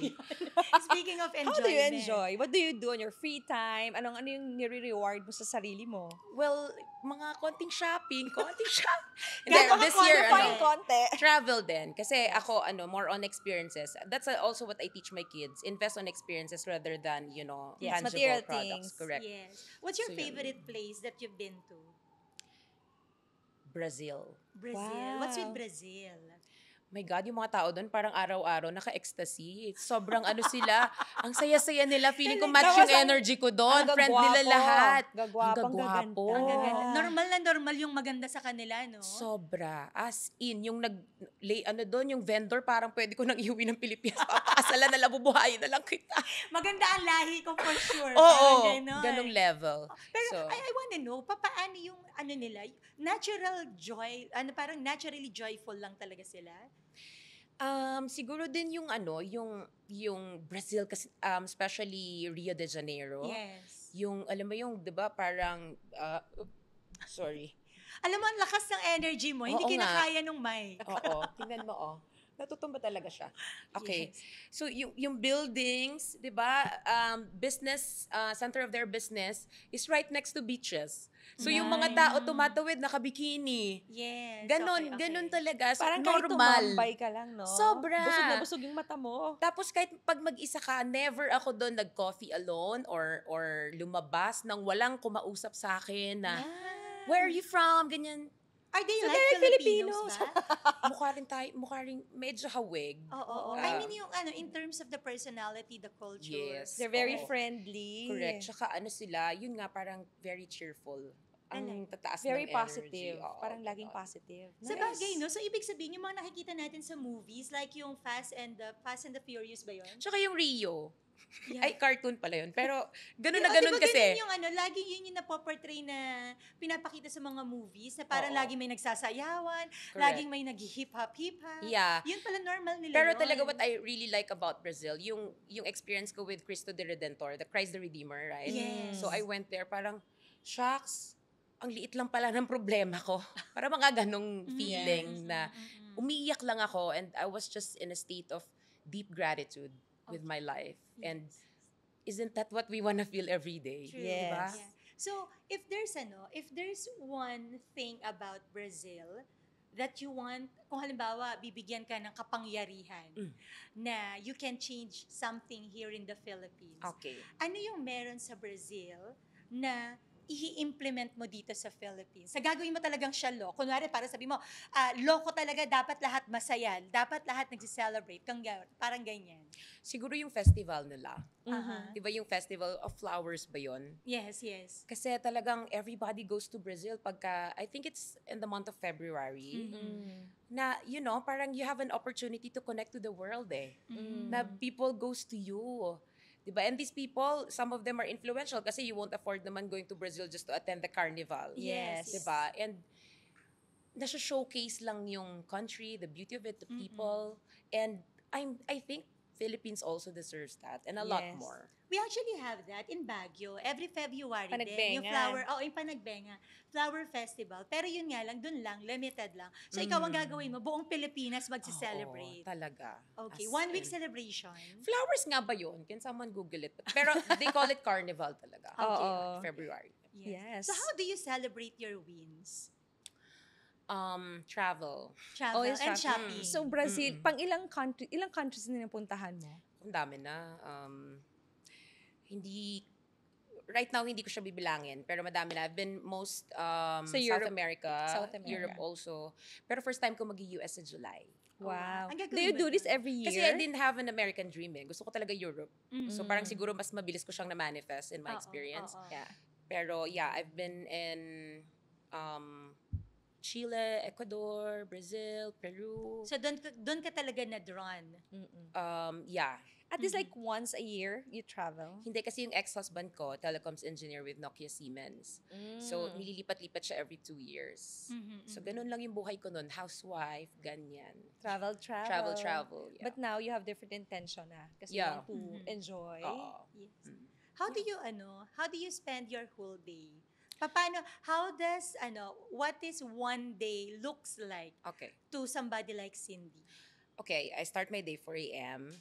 S1: Speaking of enjoyment.
S3: How do you enjoy? What do you do on your free time? Ano yung nire-reward mo sa sarili mo?
S2: Well, mga konting shopping, konting shop.
S1: Gano'n
S2: This
S1: ka
S2: year,
S1: qualifying
S3: konti.
S2: travel din. Kasi ako, more on experiences. That's also what I teach my kids. Invest on experiences rather than,
S3: Yes,
S2: tangible
S3: material
S2: products.
S3: things.
S2: Correct.
S1: Yes. What's your
S2: So, yun.
S1: favorite place that you've been to?
S2: Brazil.
S1: Brazil. What's with
S3: Wow.
S1: Brazil?
S2: My God, yung mga tao doon parang araw-araw naka-ecstasy. Sobrang sila. Ang saya-saya nila. Feeling ko match yung energy ko doon.
S3: Ang
S2: Friend nila
S3: gagwapo.
S2: lahat.
S3: Gagwapang
S2: gagwapo.
S3: gaganda.
S1: Ang
S2: Oh.
S1: gaganda. Normal na normal yung maganda sa kanila, no?
S2: Sobra. As in, yung yung vendor, parang pwede ko nang iuwi ng Pilipinas. Papakasalan na lang, bubuhayin na lang kita.
S1: Maganda ang lahi ko for sure.
S2: Oo,
S1: Parang ganon.
S2: ganong level.
S1: Pero
S2: So,
S1: I wanna know, paano yung nila, natural joy, parang naturally joyful lang talaga sila?
S2: siguro din yung Brazil, kasi, especially Rio de Janeiro.
S1: Yes.
S2: Yung, alam mo yung, di ba, parang, sorry.
S1: Alam mo, ang lakas ng energy mo, hindi
S2: Oo nga.
S1: kinakaya nung mic.
S2: Oo, tingnan mo, Natutumba talaga siya. Okay.
S1: Yes.
S2: So, yung buildings, di ba, business, center of their business is right next to beaches. So, yung mga tao tumatawid nakabikini.
S1: Yes.
S2: Ganon,
S1: okay,
S2: ganon
S1: okay.
S2: talaga. So,
S3: Parang kahit
S2: normal.
S3: tumambay ka lang, no?
S2: Sobra.
S3: Busog na busog yung mata mo.
S2: Tapos kahit pag mag-isa ka, never ako doon nag-coffee alone or lumabas nang walang kumausap sa akin na,
S1: Yeah.
S2: where are you from? Ganyan.
S1: Are they
S3: So,
S1: like
S3: they're
S1: Filipinos
S3: Filipinos.
S1: ba?
S2: Mukha rin medyo hawig.
S1: Oo.
S3: Oo.
S1: I mean yung in terms of the personality, the culture.
S2: Yes.
S3: They're very
S2: Oo.
S3: friendly.
S2: Correct. Tsaka ano sila, yun nga parang very cheerful. Ang tataas
S3: Very
S2: ng energy.
S3: positive.
S2: Oo,
S3: Parang laging
S2: ganon.
S3: positive.
S1: Sa bagay, no? So, ibig sabihin, yung mga nakikita natin sa movies, like yung Fast and the Furious ba yun?
S2: Tsaka yung Rio.
S1: Yeah.
S2: Ay, cartoon pala yun. Pero ganun
S1: Di-
S2: na
S1: oh,
S2: ganun
S1: diba
S2: kasi.
S1: ganun yung lagi yun yung napoportray na pinapakita sa mga movies, na parang
S2: Oo.
S1: laging may nagsasayawan,
S2: Correct.
S1: laging may nag-hip-hop.
S2: Yeah.
S1: Yun pala normal nila
S2: Pero
S1: yun.
S2: talaga what I really like about Brazil, yung experience ko with Cristo de Redentor, the Christ the Redeemer, right?
S1: Yes.
S2: So I went there, parang, shucks, ang liit lang pala ng problema ko. Para mga ganong feeling na umiiyak lang ako and I was just in a state of deep gratitude with my life. And isn't that what we want to feel every day?
S1: True.
S3: Yes.
S2: Diba?
S1: Yeah. So, if there's one thing about Brazil that you want, kung halimbawa, bibigyan ka ng kapangyarihan na you can change something here in the Philippines,
S2: Okay.
S1: ano yung meron sa Brazil na i-implement mo dito sa Philippines? Sa gagawin mo talagang siya law. Kunwari, para sabi mo, loko talaga, dapat lahat masaya, dapat lahat nagsi-celebrate, parang ganyan.
S2: Siguro yung festival nila.
S1: Aha.
S2: Diba yung Festival of Flowers ba yun?
S1: Yes, yes.
S2: Kasi talagang everybody goes to Brazil pagka, I think it's in the month of February, na, you know, parang you have an opportunity to connect to the world Na people goes to you. Diba? And these people, some of them are influential kasi you won't afford naman going to Brazil just to attend the carnival.
S1: Yes.
S2: Diba? And nasa-showcase lang yung country, the beauty of it, the people. And I think Philippines also deserves that and a lot
S3: Yes.
S2: more.
S1: We actually have that in Baguio. Every February din.
S3: Panagbenga.
S1: Yung yung Panagbenga. Flower Festival. Pero yun nga lang, dun lang, limited lang. So ikaw ang gagawin mo, buong Pilipinas
S2: Oo,
S1: magsi-celebrate.
S2: talaga.
S1: Okay,
S2: As
S1: 1 week
S2: in.
S1: celebration.
S2: Flowers nga ba yun? Can someone Google it? Pero they call it carnival talaga.
S1: Okay.
S3: Oo.
S2: February.
S3: Yes.
S1: So how do you celebrate your wins?
S2: Travel.
S1: Travel
S3: Always
S1: and
S3: travel.
S1: shopping.
S3: So, Brazil, pang ilang countries na napuntahan mo?
S2: Ang dami na. Right now, hindi ko siya bibilangin. Pero madami na. I've been most
S3: Sa
S2: South
S3: Europe.
S2: America.
S3: South America.
S2: Europe also. Pero first time ko mag-US sa July.
S3: Wow.
S1: Ang
S3: Do
S1: gagawin
S3: you
S1: mo
S3: do this
S1: dun?
S3: every year?
S2: Kasi I didn't have an American dream Gusto ko talaga Europe. So parang siguro mas mabilis ko siyang na-manifest in my
S1: Oo,
S2: experience.
S1: oo.
S3: Yeah.
S2: Pero yeah, I've been in Chile, Ecuador, Brazil, Peru.
S1: So doon ka talaga na-drawn.
S2: Yeah.
S3: At least like once a year, you travel?
S2: Hindi kasi yung ex-husband ko, telecoms engineer with Nokia Siemens. So, nililipat-lipat siya every 2 years. So, ganun lang yung buhay ko nun. Housewife, ganyan.
S3: Travel.
S2: Travel. Yeah.
S3: But now, you have different intention na. Kasi
S2: Yeah.
S3: you want to enjoy.
S2: Oo.
S1: Yes. How do you spend your whole day? What is one day looks like
S2: Okay.
S1: to somebody like Cindy?
S2: Okay, I start my day 4 a.m.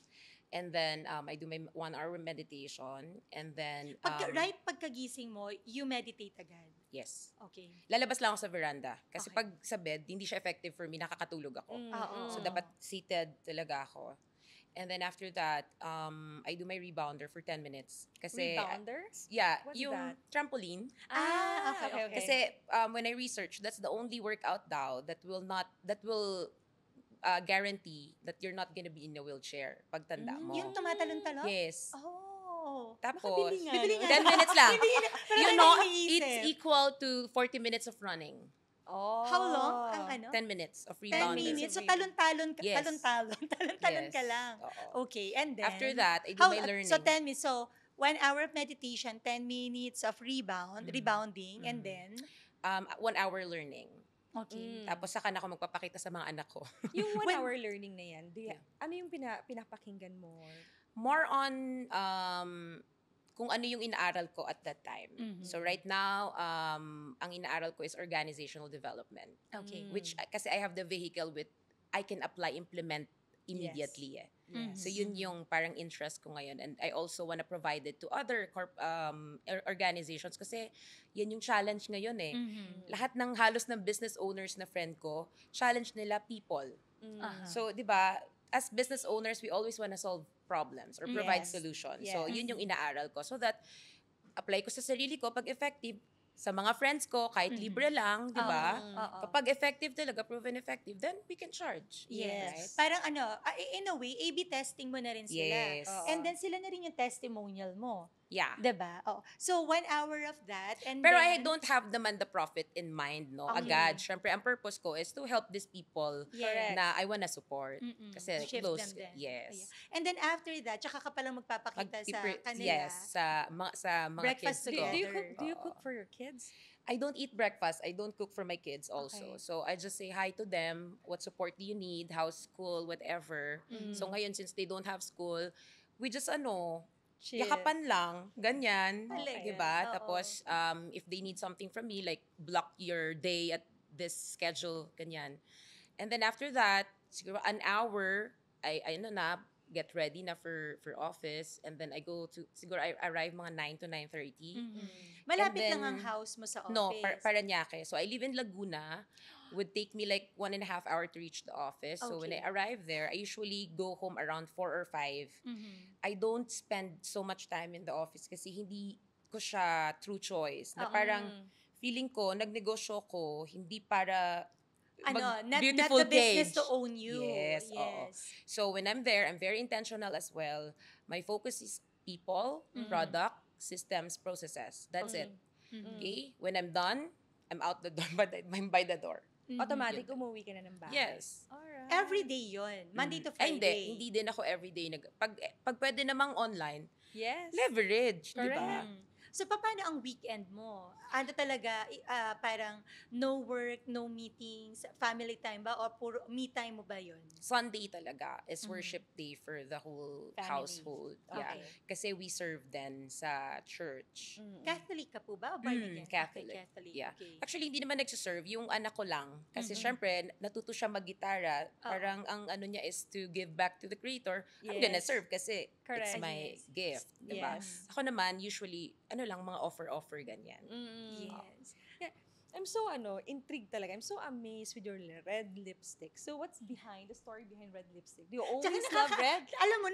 S2: And then, I do my 1 hour meditation. And then,
S1: Pagkagising mo, you meditate agad.
S2: yes.
S1: Okay.
S2: Lalabas lang ako sa veranda. Kasi
S1: Okay.
S2: pag sa bed, hindi siya effective for me. Nakakatulog ako.
S1: Oo.
S2: So, dapat seated talaga ako. And then after that, I do my rebounder for 10 minutes. Kasi,
S3: Rebounders?
S2: yeah,
S3: What's
S2: yung
S3: that?
S2: trampoline.
S1: Okay.
S2: Kasi when I research, that's the only workout daw that will guarantee that you're not gonna be in a wheelchair pagtanda mo.
S1: Yung tumatalon-talon?
S2: Yes.
S1: Oh.
S2: Tapos,
S3: Makabili nga,
S1: Bibili
S3: no?
S1: nga.
S2: 10 minutes lang.
S1: Wala
S2: You
S1: na
S2: know,
S1: iniisip.
S2: it's equal to 40 minutes of running.
S3: Oh.
S1: How long ang
S2: 10 minutes of
S1: 10
S2: rebounder.
S1: minutes. So talon-talon ka,
S2: Yes.
S1: talon-talon ka
S2: Yes.
S1: lang.
S2: Oo.
S1: Okay, and then
S2: After that, I do my learning.
S1: So 10 minutes. So 1 hour of meditation, 10 minutes of rebounding, and then
S2: 1 hour learning.
S1: okay.
S2: Tapos saka na ako magpapakita sa mga anak ko.
S3: Yung
S1: When-
S3: 1 hour learning na yan,
S2: Yeah.
S3: ano yung pinapakinggan mo?
S2: More on kung ano yung inaaral ko at that time. So right now, ang inaaral ko is organizational development.
S1: Okay.
S2: Which, kasi I have the vehicle with, I can implement immediately eh.
S3: Yes.
S2: So yun yung parang interest ko ngayon, and I also wanna provide it to other organizations kasi yan yung challenge ngayon eh. Lahat ng halos ng business owners na friend ko, challenge nila people. So 'di ba, as business owners, we always wanna solve problems or provide
S3: Yes.
S2: solutions.
S3: Yes.
S2: So yun yung inaaral ko so that apply ko sa sarili ko pag effective sa mga friends ko, kahit libre lang, di ba?
S1: Oo.
S2: Kapag effective talaga, proven effective, then we can charge.
S1: Yes.
S2: Right?
S1: Parang in a way, A/B testing mo na rin sila.
S2: Yes.
S3: Oo.
S1: And then sila na rin yung testimonial mo.
S2: Yeah.
S1: Diba? Oh. So, 1 hour of that. And
S2: Pero I
S1: then,
S2: don't have naman the profit in mind, no?
S1: Okay.
S2: Agad. Siyempre, ang purpose ko is to help these people
S1: Yes.
S2: na I wanna support. Kasi
S1: Shift
S2: close.
S1: them then.
S2: Yes.
S1: And then after that, tsaka ka palang magpapakita sa kanila.
S2: Yes, sa mga
S1: Breakfast
S2: kids ko.
S1: together.
S3: Do you cook for your kids?
S2: I don't eat breakfast. I don't cook for my kids also.
S3: Okay.
S2: So I just say hi to them. What support do you need? How's school? Whatever. So ngayon, since they don't have school, we just
S3: Chill.
S2: yakapan lang, ganyan.
S1: Talaga?
S2: Diba?
S1: Oo.
S2: Tapos, if they need something from me, like block your day at this schedule, ganyan. And then after that, siguro an hour, I get ready na for office. And then I go to, siguro I arrive mga 9 to 9:30.
S1: Malapit
S2: And
S1: lang ang
S2: then-
S1: house mo sa office.
S2: No, Paranaque. So I live in Laguna. Would take me like 1.5 hours to reach the office. So when I
S1: Okay.
S2: arrive there, I usually go home around 4 or 5. I don't spend so much time in the office kasi hindi ko siya true choice. Na parang feeling ko, nagnegosyo ko, hindi para
S1: Not
S2: beautiful
S1: the business
S2: cage.
S1: to own you.
S2: Yes, oo. So when I'm there, I'm very intentional as well. My focus is people, product, systems, processes. That's it. Okay? When I'm done, I'm out the door, but I'm by the door.
S3: Automatic, umuwi ka na ng bahay.
S2: Yes.
S3: Alright.
S1: Every day yun. Monday to
S2: Ay,
S1: Friday.
S2: hindi din ako everyday. Pag pwede namang online,
S3: Yes.
S2: leverage, di ba?
S1: So, paano ang weekend mo? Ano talaga, parang no work, no meetings, family time ba? O puro me time mo ba yun?
S2: Sunday talaga is worship day for the whole
S3: Family.
S2: household. Yeah.
S1: Okay.
S2: Kasi we serve then sa church.
S1: Catholic ka po ba? O born again?
S2: Catholic.
S1: Okay, Catholic.
S2: Yeah.
S1: Okay.
S2: Actually, hindi naman nagsiserve. Yung anak ko lang. Kasi syempre, natuto siya mag-gitara. Parang ang ano niya is to give back to the creator. I'm gonna
S3: Yes.
S2: serve kasi
S3: Correct.
S2: it's my gift. Diba?
S3: Yes.
S2: Ako naman, usually, lang, mga offer-offer ganyan.
S1: Yes.
S3: Yeah. I'm so intrigued talaga. I'm so amazed with your red lipstick. So what's behind the story behind red lipstick? Do you
S1: Tsaka
S3: always love red?
S1: Alam mo,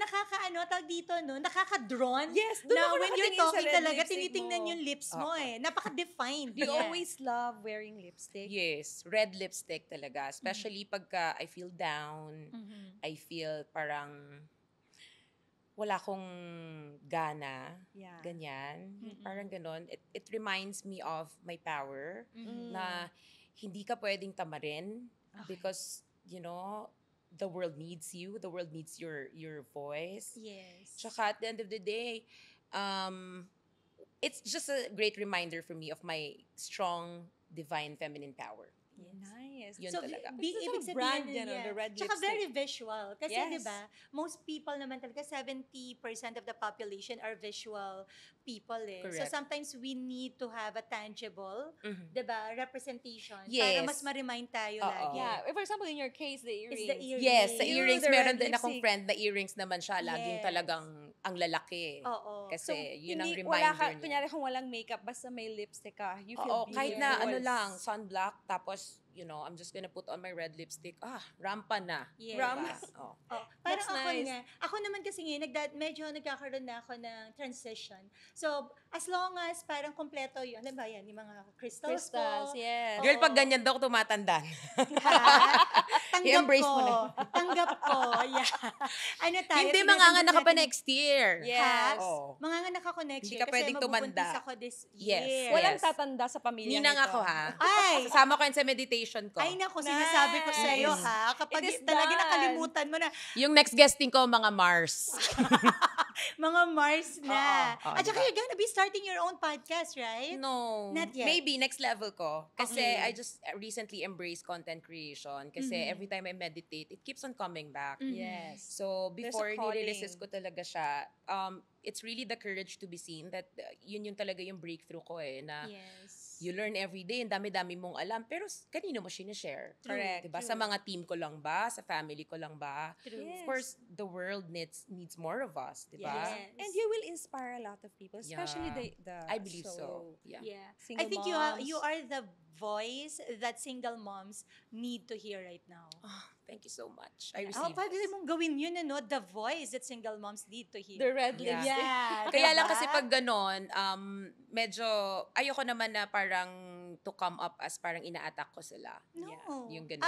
S1: tawag dito, no? Nakaka-drawn.
S3: Yes, doon
S1: Na
S3: ako
S1: when you're
S3: nakatingin sa
S1: talking
S3: red
S1: talaga,
S3: lipstick
S1: tinitingnan
S3: mo.
S1: yung lips mo eh. Napaka-defined.
S3: Do you
S1: Yeah.
S3: always love wearing lipstick?
S2: Yes, red lipstick talaga. Especially pagka I feel down, I feel parang wala akong gana.
S3: Yeah.
S2: Ganyan. Parang ganon. It reminds me of my power na hindi ka pwedeng tamarin because, the world needs you. The world needs your voice.
S1: Yes.
S2: Tsaka at the end of the day, it's just a great reminder for me of my strong divine feminine power.
S3: Nice.
S2: Yun
S1: So,
S2: talaga.
S1: ibig sabihin,
S3: brand yan, the red
S1: Tsaka
S3: lipstick.
S1: very visual. Kasi,
S3: Yes.
S1: di ba, most people naman talaga, 70% of the population are visual people eh. So,
S2: Correct.
S1: sometimes we need to have a tangible, di ba, representation para
S2: Yes.
S1: mas ma-remind tayo
S2: Oo.
S1: lagi.
S3: Yeah. For example, in your case, the earrings.
S1: It's the earrings.
S2: Yes, sa
S3: You,
S2: earrings,
S3: the
S2: meron
S3: red
S2: din akong
S3: lipstick.
S2: friend na earrings naman siya. Laging
S1: Yes.
S2: talagang ang lalaki.
S1: Oo.
S2: Kasi yun ang
S3: Hindi-
S2: reminder
S3: wala ka,
S2: niya.
S3: Kunyari kung walang makeup, basta may lipstick ka, you feel
S2: Oo, kahit na
S3: beautiful.
S2: lang, sunblock, tapos, I'm just gonna put on my red lipstick. Rampa na.
S1: Yes.
S3: Rampa.
S2: Oh.
S1: Oh, parang
S3: That's
S1: ako
S3: nice.
S1: nga. Ako naman kasi medyo nagkakaroon na ako ng transition. So, as long as parang kompleto yun, alam ba yan, yung mga crystals,
S3: Crystals,
S1: ko.
S3: yes.
S2: Girl, pag ganyan daw ako tumatanda.
S1: Tanggap
S2: I-embrace
S1: ko.
S2: mo na.
S1: Tanggap ko. Yeah. Ano tayo?
S2: Hindi
S1: tinatanggap
S2: manganganak ka pa
S1: natin-
S2: next year.
S3: Yes.
S2: Oo.
S1: Manganganak ako next
S2: Hindi
S1: year
S2: ka pwedeng
S1: kasi mabubuntis
S2: tumanda.
S1: ako this
S2: Yes.
S1: year.
S3: Walang
S2: Yes.
S3: tatanda sa pamilya
S2: Ninang
S3: nito.
S2: ako ha.
S1: Ay!
S2: Sasama ko yun sa meditation ko.
S1: Ay, naku, sinasabi ko sa iyo,
S3: Nice.
S1: ha? Kapag
S3: It is
S1: talaga
S3: done.
S1: nakalimutan mo na,
S2: Yung next guesting ko, mga Mars.
S1: mga Mars na.
S2: Oo,
S1: At saka
S2: diba?
S1: you're gonna be starting your own podcast, right?
S2: No.
S1: Not yet.
S2: Maybe next level ko. Kasi
S1: Okay.
S2: I just recently embraced content creation. Kasi every time I meditate, it keeps on coming back.
S3: Yes.
S2: So
S3: There's
S2: before
S3: a calling.
S2: nireleases ko talaga siya, it's really the courage to be seen that yun yung talaga yung breakthrough ko eh. Na
S1: Yes.
S2: You learn every day, ang dami-dami mong alam, pero kanino mo sinishare?
S1: True.
S3: Correct.
S2: Diba? Sa mga team ko lang ba? Sa family ko lang ba?
S1: True.
S3: Yes.
S2: Of course, the world needs more of us, diba?
S1: Yes.
S3: And you will inspire a lot of people, especially the
S2: I believe so. Yeah.
S1: Yeah. I
S3: single
S1: think
S3: moms.
S1: you are the voice that single moms need to hear right now.
S2: Oh, thank you so much. I
S1: Oh,
S2: received
S1: pwede
S2: this.
S1: mong gawin yun, ano? The voice that single moms need to hear.
S3: The red
S2: Yeah.
S3: lipstick.
S1: Yeah.
S2: Kaya lang
S1: diba?
S2: kasi pag ganon, medyo, ayoko naman na parang to come up as parang ina-attack ko sila.
S1: No.
S2: Yeah, yung ganun.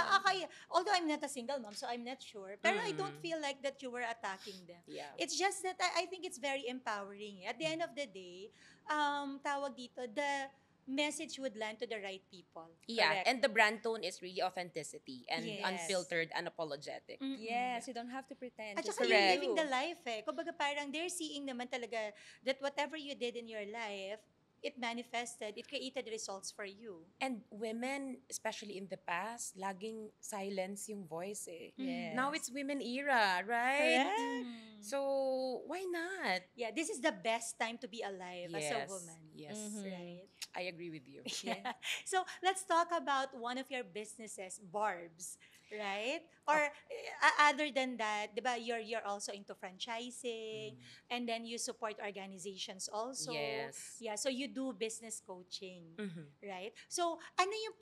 S1: Although I'm not a single mom, so I'm not sure. Pero I don't
S2: Mm.
S1: feel like that you were attacking them.
S2: Yeah.
S1: It's just that I think it's very empowering. At the end of the day, tawag dito, the message would land to the right people.
S2: Yeah,
S3: Correct.
S2: and the brand tone is really authenticity and
S1: Yes.
S2: unfiltered, unapologetic.
S1: Mm-mm.
S3: Yes, you don't have to pretend.
S1: At
S3: Just
S1: saka
S3: be
S1: you're
S2: Correct.
S1: living
S3: you.
S1: the life eh. Kumbaga parang they're seeing naman talaga that whatever you did in your life, it manifested, it created results for you.
S2: And women, especially in the past, laging silence yung voice eh.
S3: Yes.
S2: Now it's women era, right?
S3: Correct.
S2: So, why not?
S1: Yeah, this is the best time to be alive as a
S2: Yes,
S1: woman.
S2: yes.
S3: Mhm.
S1: Right?
S2: I agree with you.
S1: Yeah. So let's talk about one of your businesses, Barbs, right? Or other than that, diba, you're also into franchising, and then you support organizations also.
S2: Yes.
S1: Yeah, so you do business coaching,
S2: Mhm.
S1: right? So ano yung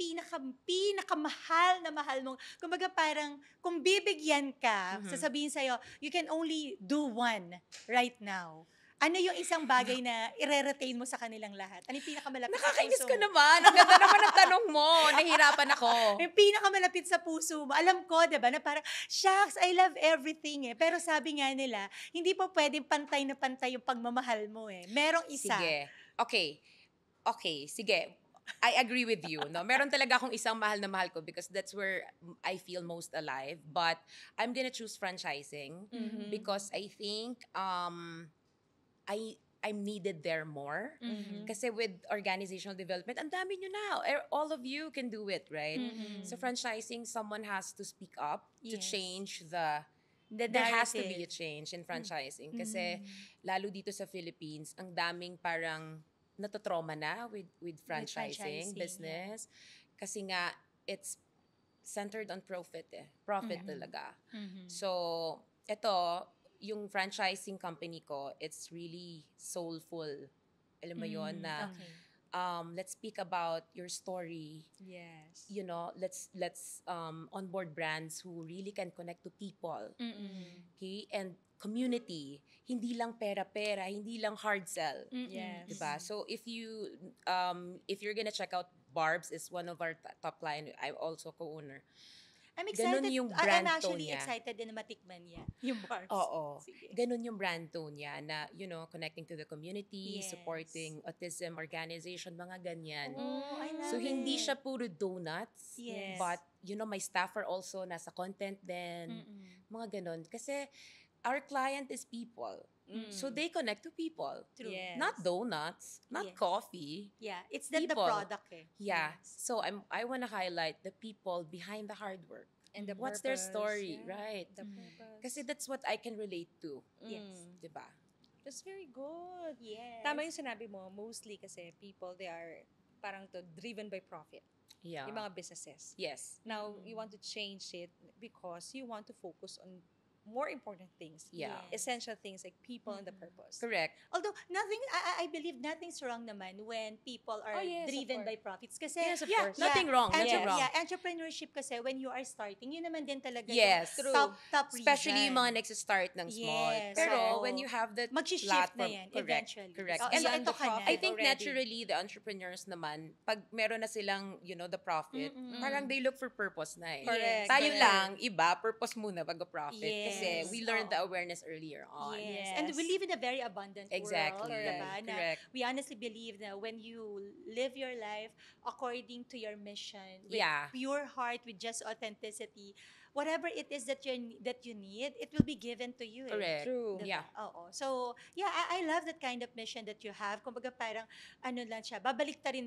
S1: pinakamahal na mahal mong, kumbaga parang kung bibigyan ka,
S2: Mhm.
S1: sasabihin sa'yo, you can only do one right now. Ano yung isang bagay na ire-retain mo sa kanilang lahat? Ano yung pinakamalapit sa
S2: Nakakainis
S1: puso
S2: ka
S1: mo?
S2: naman. Ang ganda naman ng tanong mo. Nahirapan ako.
S1: Yung pinakamalapit sa puso mo. Alam ko, di ba, na parang, shucks, I love everything eh. Pero sabi nga nila, hindi pa pwedeng pantay na pantay yung pagmamahal mo eh. Merong isa.
S2: Sige. Okay, sige. I agree with you. No, meron talaga akong isang mahal na mahal ko because that's where I feel most alive. But I'm gonna choose franchising
S3: Mhm.
S2: because I think I'm needed there more.
S3: Mhm.
S2: Kasi with organizational development, ang dami nyo na. All of you can do it, right?
S1: Mhm.
S2: So franchising, someone has to speak up to
S1: Yes.
S2: change
S1: The
S2: there has to be a
S1: narrative.
S2: change in franchising. Kasi
S1: Mhm.
S2: lalo dito sa Philippines, ang daming parang natotrauma na with franchising
S1: franchising,
S2: business. Kasi nga, it's centered on profit eh. Profit
S1: Mhm.
S2: talaga.
S1: Mhm.
S2: So, ito, yung franchising company ko, it's really soulful. Alam mo yon na
S1: Okay.
S2: let's speak about your story.
S3: Yes.
S2: You know, let's onboard brands who really can connect to people.
S1: Mm-mm.
S2: Okay? And community. Hindi lang pera-pera, hindi lang hard sell.
S1: Mm-mm.
S3: Yes.
S2: Diba? So if you're gonna check out Barb's is one of our top client. I'm also co-owner.
S1: I'm excited.
S2: Ganun yung
S1: I'm
S2: brand
S1: actually
S2: tone niya.
S1: excited din na matikman niya. Yung Barbs.
S2: Oo.
S1: Sige.
S2: Ganun yung brand tone niya na, connecting to the community,
S1: Yes.
S2: supporting autism organization, mga ganyan.
S1: Oh, I love
S2: So, hindi
S1: it.
S2: siya puro donuts.
S1: Yes.
S2: But, my staff are also nasa content din.
S1: Mm-mm.
S2: Mga ganun. Kasi, our client is people. So, they connect to people.
S1: True.
S3: Yes.
S2: Not donuts, not
S1: Yes.
S2: coffee.
S1: Yeah, it's the
S2: People.
S1: product eh.
S2: Yeah.
S1: Yes.
S2: So, I want to highlight the people behind the hard work.
S3: And the
S2: What's their
S3: purpose,
S2: story,
S3: yeah.
S2: right?
S3: The
S1: Mm.
S3: purpose.
S2: Kasi that's what I can relate to.
S1: Yes.
S2: Diba?
S3: That's very good.
S1: Yes.
S3: Tama yung sinabi mo, mostly kasi people, they are parang driven by profit.
S2: Yeah.
S3: Yung mga businesses.
S2: Yes.
S3: Now, you want to change it because you want to focus on more important things.
S2: Yeah.
S1: Yes.
S3: Essential things like people and the purpose.
S2: Correct.
S1: Although I believe nothing's wrong naman when people are
S3: Oh, yes, of
S1: driven
S3: course.
S1: by profits. Kasi
S2: Yes, of
S3: Yeah,
S2: course. Nothing wrong. Nothing
S3: Yes.
S2: wrong.
S1: Yeah, entrepreneurship kasi when you are starting, yun naman din talaga
S2: Yes.
S1: yung
S2: True.
S1: top
S2: Especially yung
S1: reason.
S2: mga nagsa-start ng small.
S1: Yes,
S2: Pero
S1: oo.
S2: when you have that
S1: Mag-shift
S2: platform,
S1: na yan
S2: correct,
S1: eventually.
S2: correct.
S1: Oh,
S2: And
S1: so
S3: beyond
S1: ito
S3: the
S1: ka na.
S3: profit
S2: I think
S3: already.
S2: naturally, the entrepreneurs naman, pag meron na silang, the profit,
S1: Mm-mm.
S2: parang they look for purpose na eh.
S3: Correct.
S2: Tayo
S3: Correct.
S2: lang, iba, purpose muna pag-profit.
S1: Yes.
S2: Kasi we learned
S1: Oo.
S2: the awareness earlier on.
S1: Yes. And we live in a very abundant
S2: Exactly.
S1: world, diba? Na
S2: Correct.
S1: we honestly believe that when you live your life according to your mission, with
S2: Yeah.
S1: pure heart, with just authenticity, whatever it is that you need, it will be given to you.
S2: Correct.
S3: True.
S1: Diba?
S2: Yeah.
S1: Oo. So, yeah, I love that kind of mission that you have. Kumbaga parang, lang siya, babaliktarin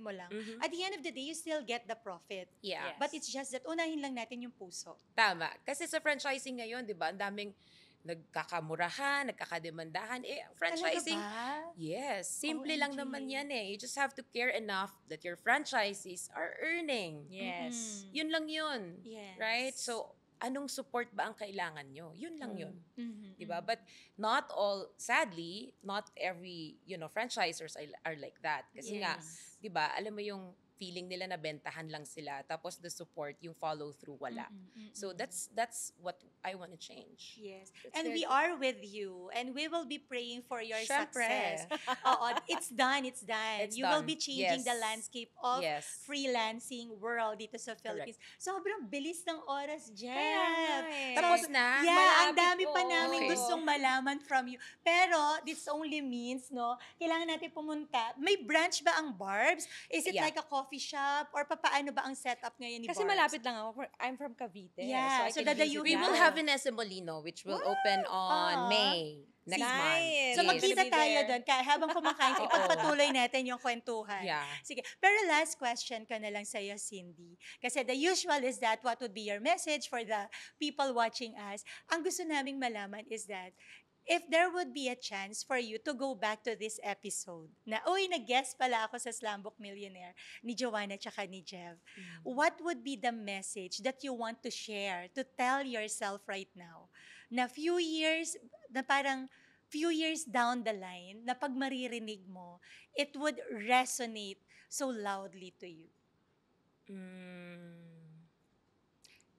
S1: mo lang.
S2: Mhm.
S1: At the end of the day, you still get the profit.
S2: Yeah.
S3: Yes.
S1: But it's just that unahin lang natin yung puso.
S2: Tama. Kasi sa franchising ngayon, di ba, ang daming nagkakamurahan, nagkakademandahan. Franchising,
S1: Talaga ba?
S2: yes, simple lang
S1: OMG.
S2: naman yan eh. You just have to care enough that your franchisees are earning.
S3: Yes.
S2: Yun lang yun.
S1: Yes.
S2: Right? So, anong support ba ang kailangan nyo? Yun lang yun.
S1: Mhm,
S2: Diba?
S1: mhm.
S2: But not all, sadly, not every, franchisers are like that. Kasi nga,
S1: Yes.
S2: diba, alam mo yung feeling nila na bentahan lang sila, tapos the support, yung follow through, wala. So that's what I want to change.
S1: Yes.
S3: That's
S1: And
S3: very
S1: we are with you and we will be praying for your
S2: Syempre.
S1: success. Oo, it's done, it's done.
S2: It's
S1: You will
S2: done.
S1: be changing the
S2: Yes.
S1: landscape of
S2: Yes.
S1: freelancing world dito sa Philippines. Sobrang bilis ng oras, Jeff.
S3: Kaya nga eh.
S2: Tapos na?
S1: Yeah, ang
S3: Malapit
S1: dami pa
S3: po.
S1: namin
S2: Okay.
S1: gustong malaman from you. Pero this only means, no, kailangan natin pumunta. May branch ba ang Barbs? Is it
S2: Yeah.
S1: like a coffee shop? Or paano ba ang setup ngayon ni
S3: Kasi
S1: Barbs?
S3: malapit lang ako. I'm from Cavite.
S1: Yeah,
S3: I
S1: so
S3: can
S1: dadayuhin
S3: visit
S2: We will
S3: now.
S2: have Vanessa Molino, which will open on May next month.
S3: Nice.
S1: So
S3: Yes.
S1: magkita
S3: Gonna be
S1: tayo
S3: there.
S1: doon. Kaya habang kumakain,
S2: Oo.
S1: ipagpatuloy natin yung kwentuhan.
S2: Yeah.
S1: Sige. Pero last question ko na lang sa'yo, Cindy. Kasi the usual is that what would be your message for the people watching us? Ang gusto naming malaman is that if there would be a chance for you to go back to this episode, na, nag-guest pala ako sa Slambook Millionaire ni Joanna tsaka ni Jev, what would be the message that you want to share, to tell yourself right now? Na few years down the line, na pag maririnig mo, it would resonate so loudly to you.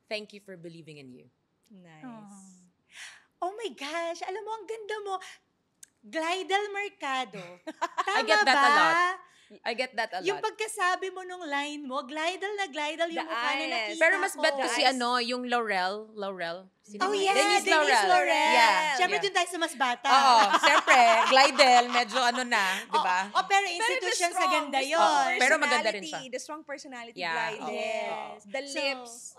S2: Thank you for believing in you.
S3: Nice.
S1: Oh my gosh, alam mo, ang ganda mo. Glidal Mercado. Tama
S2: I get that
S1: ba?
S2: a lot. I get that a
S1: Yung
S2: lot.
S1: pagkasabi mo nung line mo, glidal na glidal yung
S3: The
S1: mukha na
S3: eyes.
S1: nakita
S2: Pero mas
S1: ko.
S2: bad ko si
S3: Guys.
S2: yung Laurel. Sino
S1: Oh
S2: ba?
S1: yeah,
S2: Denise
S1: Laurel.
S2: Yeah.
S1: Siyempre
S2: yeah.
S1: dun tayo sa mas bata.
S2: Oo, siyempre, Glidel, medyo na, di ba?
S1: Oh, pero institution sa ganda
S2: Oo,
S1: yun.
S2: pero maganda rin siya.
S3: The strong personality,
S2: Yeah,
S3: Glidel.
S1: Yes.
S3: The lips.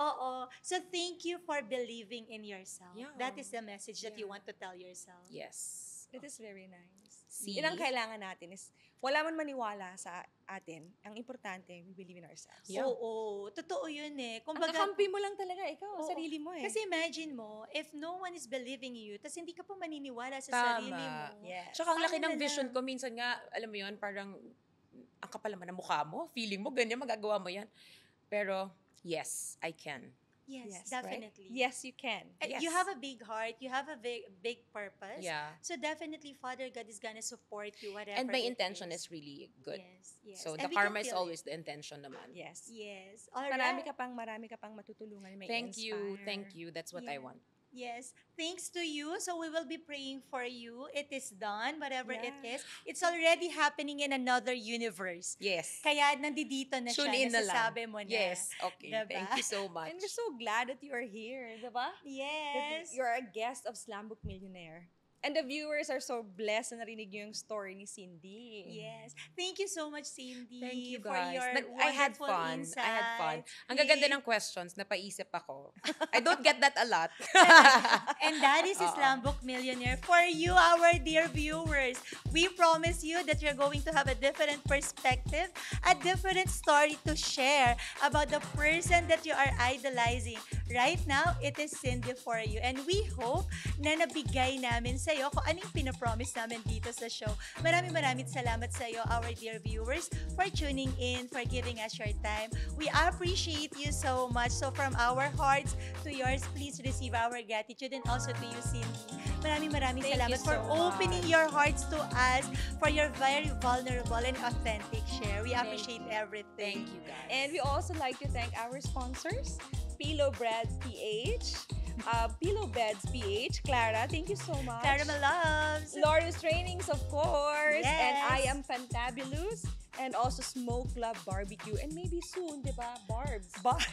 S1: So thank you for believing in yourself.
S2: Yeah.
S1: That is the message that you
S3: Yeah.
S1: want to tell yourself.
S2: Yes.
S3: That is very nice.
S2: See?
S3: Yun ang kailangan natin is, wala man maniwala sa atin, ang importante, we believe in ourselves.
S2: Yeah.
S1: Oo, totoo yun eh.
S3: Ang
S1: Kumbaga,
S3: kakampi mo lang talaga, ikaw,
S1: Oo.
S3: sarili mo eh.
S1: kasi imagine mo, if no one is believing in you, tas hindi ka pa maniniwala sa
S2: Tama.
S1: sarili mo.
S3: Yes.
S2: Tsaka ang laki
S1: Paano
S2: ng
S1: na
S2: vision
S1: lang?
S2: ko. Minsan nga, alam mo yun, parang ang kapal naman ng mukha mo. Feeling mo, ganyan, magagawa mo yan. Pero, yes, I can.
S1: Yes,
S3: right?
S1: definitely.
S3: Yes, you can.
S1: And
S2: Yes.
S1: you have a big heart, you have a big purpose.
S2: Yeah.
S1: So definitely, Father God is gonna support you, whatever
S2: And my
S1: it
S2: intention is really good.
S1: Yes, yes.
S2: So,
S1: And
S2: the
S1: we can
S2: karma is
S1: feel
S2: always the intention naman.
S3: Yes.
S1: it. Yes. All
S3: Marami
S1: right.
S3: ka pang matutulungan. May
S2: Thank you.
S3: inspire.
S2: Thank you. That's what I
S1: Yeah.
S2: want.
S1: Yes. Thanks to you. So we will be praying for you. It is done, whatever it
S3: Yeah.
S1: is. It's already happening in another universe.
S2: Yes.
S1: Kaya nandito na siya,
S2: Tune in na lang.
S1: nasasabi mo na.
S2: Yes. Okay.
S1: Diba?
S2: Thank you so much.
S3: And we're so glad that you are here, diba?
S1: Yes.
S3: That you're a guest of Slambook Millionaire. And the viewers are so blessed na narinig yung story ni Cindy.
S1: Yes. Thank you so much, Cindy,
S2: Thank you
S1: for
S2: guys.
S1: your
S2: I had
S1: wonderful
S2: fun.
S1: insights.
S2: I had fun. Ang gaganda ng questions, napaisip ako. I don't get that a lot.
S1: And that is
S2: Oo.
S1: Slambook Millionaire for you, our dear viewers. We promise you that you're going to have a different perspective, a different story to share about the person that you are idolizing. Right now, it is Cindy for you. And we hope na nabigay namin sa iyo kung anong pinapromise namin dito sa show. Maraming salamat sa iyo, our dear viewers, for tuning in, for giving us your time. We appreciate you so much. So from our hearts to yours, please receive our gratitude, and also to you, Cindy. Maraming
S3: Thank
S1: salamat
S3: you
S1: for
S3: so
S1: opening
S3: much.
S1: your hearts to us, for your very vulnerable and authentic share. We appreciate
S2: you.
S1: everything.
S2: Thank you, guys.
S3: And we also like to thank our sponsors, Pillow Breads PH, Pillow Beds PH, Clara, thank you so much.
S1: Clara, my loves.
S3: Loris Trainings, of course. And
S1: Yes.
S3: I am Fantabulous. And also Smoke Club Barbecue. And maybe soon, di ba, Barbs?
S1: But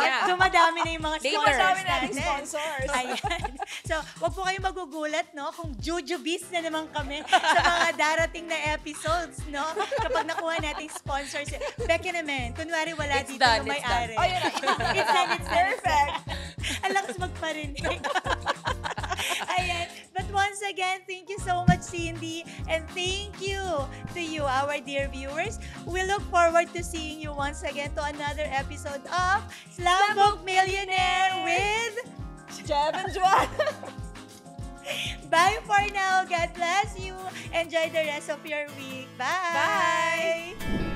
S2: Yeah.
S1: dumadami na yung mga
S2: Later.
S1: sponsors
S3: Dami nating
S1: natin.
S3: sponsors.
S1: Ayan. So, wag po kayong magugulat, no? Kung jujubis na naman kami sa mga darating na episodes, no? Kapag nakuha nating sponsors. Beke naman, kunwari wala
S2: It's
S1: dito
S2: done,
S1: yung
S2: it's
S1: may-ari.
S3: Oh, yun na.
S1: It's done, it's done.
S3: Perfect.
S1: Ang lakas magparinig. Ayan. But once again, thank you so much, Cindy. And thank you to you, our dear viewers. We look forward to seeing you once again to another episode of Slambook Millionaire with...
S3: Jev and Juan.
S1: Bye for now. God bless you. Enjoy the rest of your week. Bye.
S2: Bye.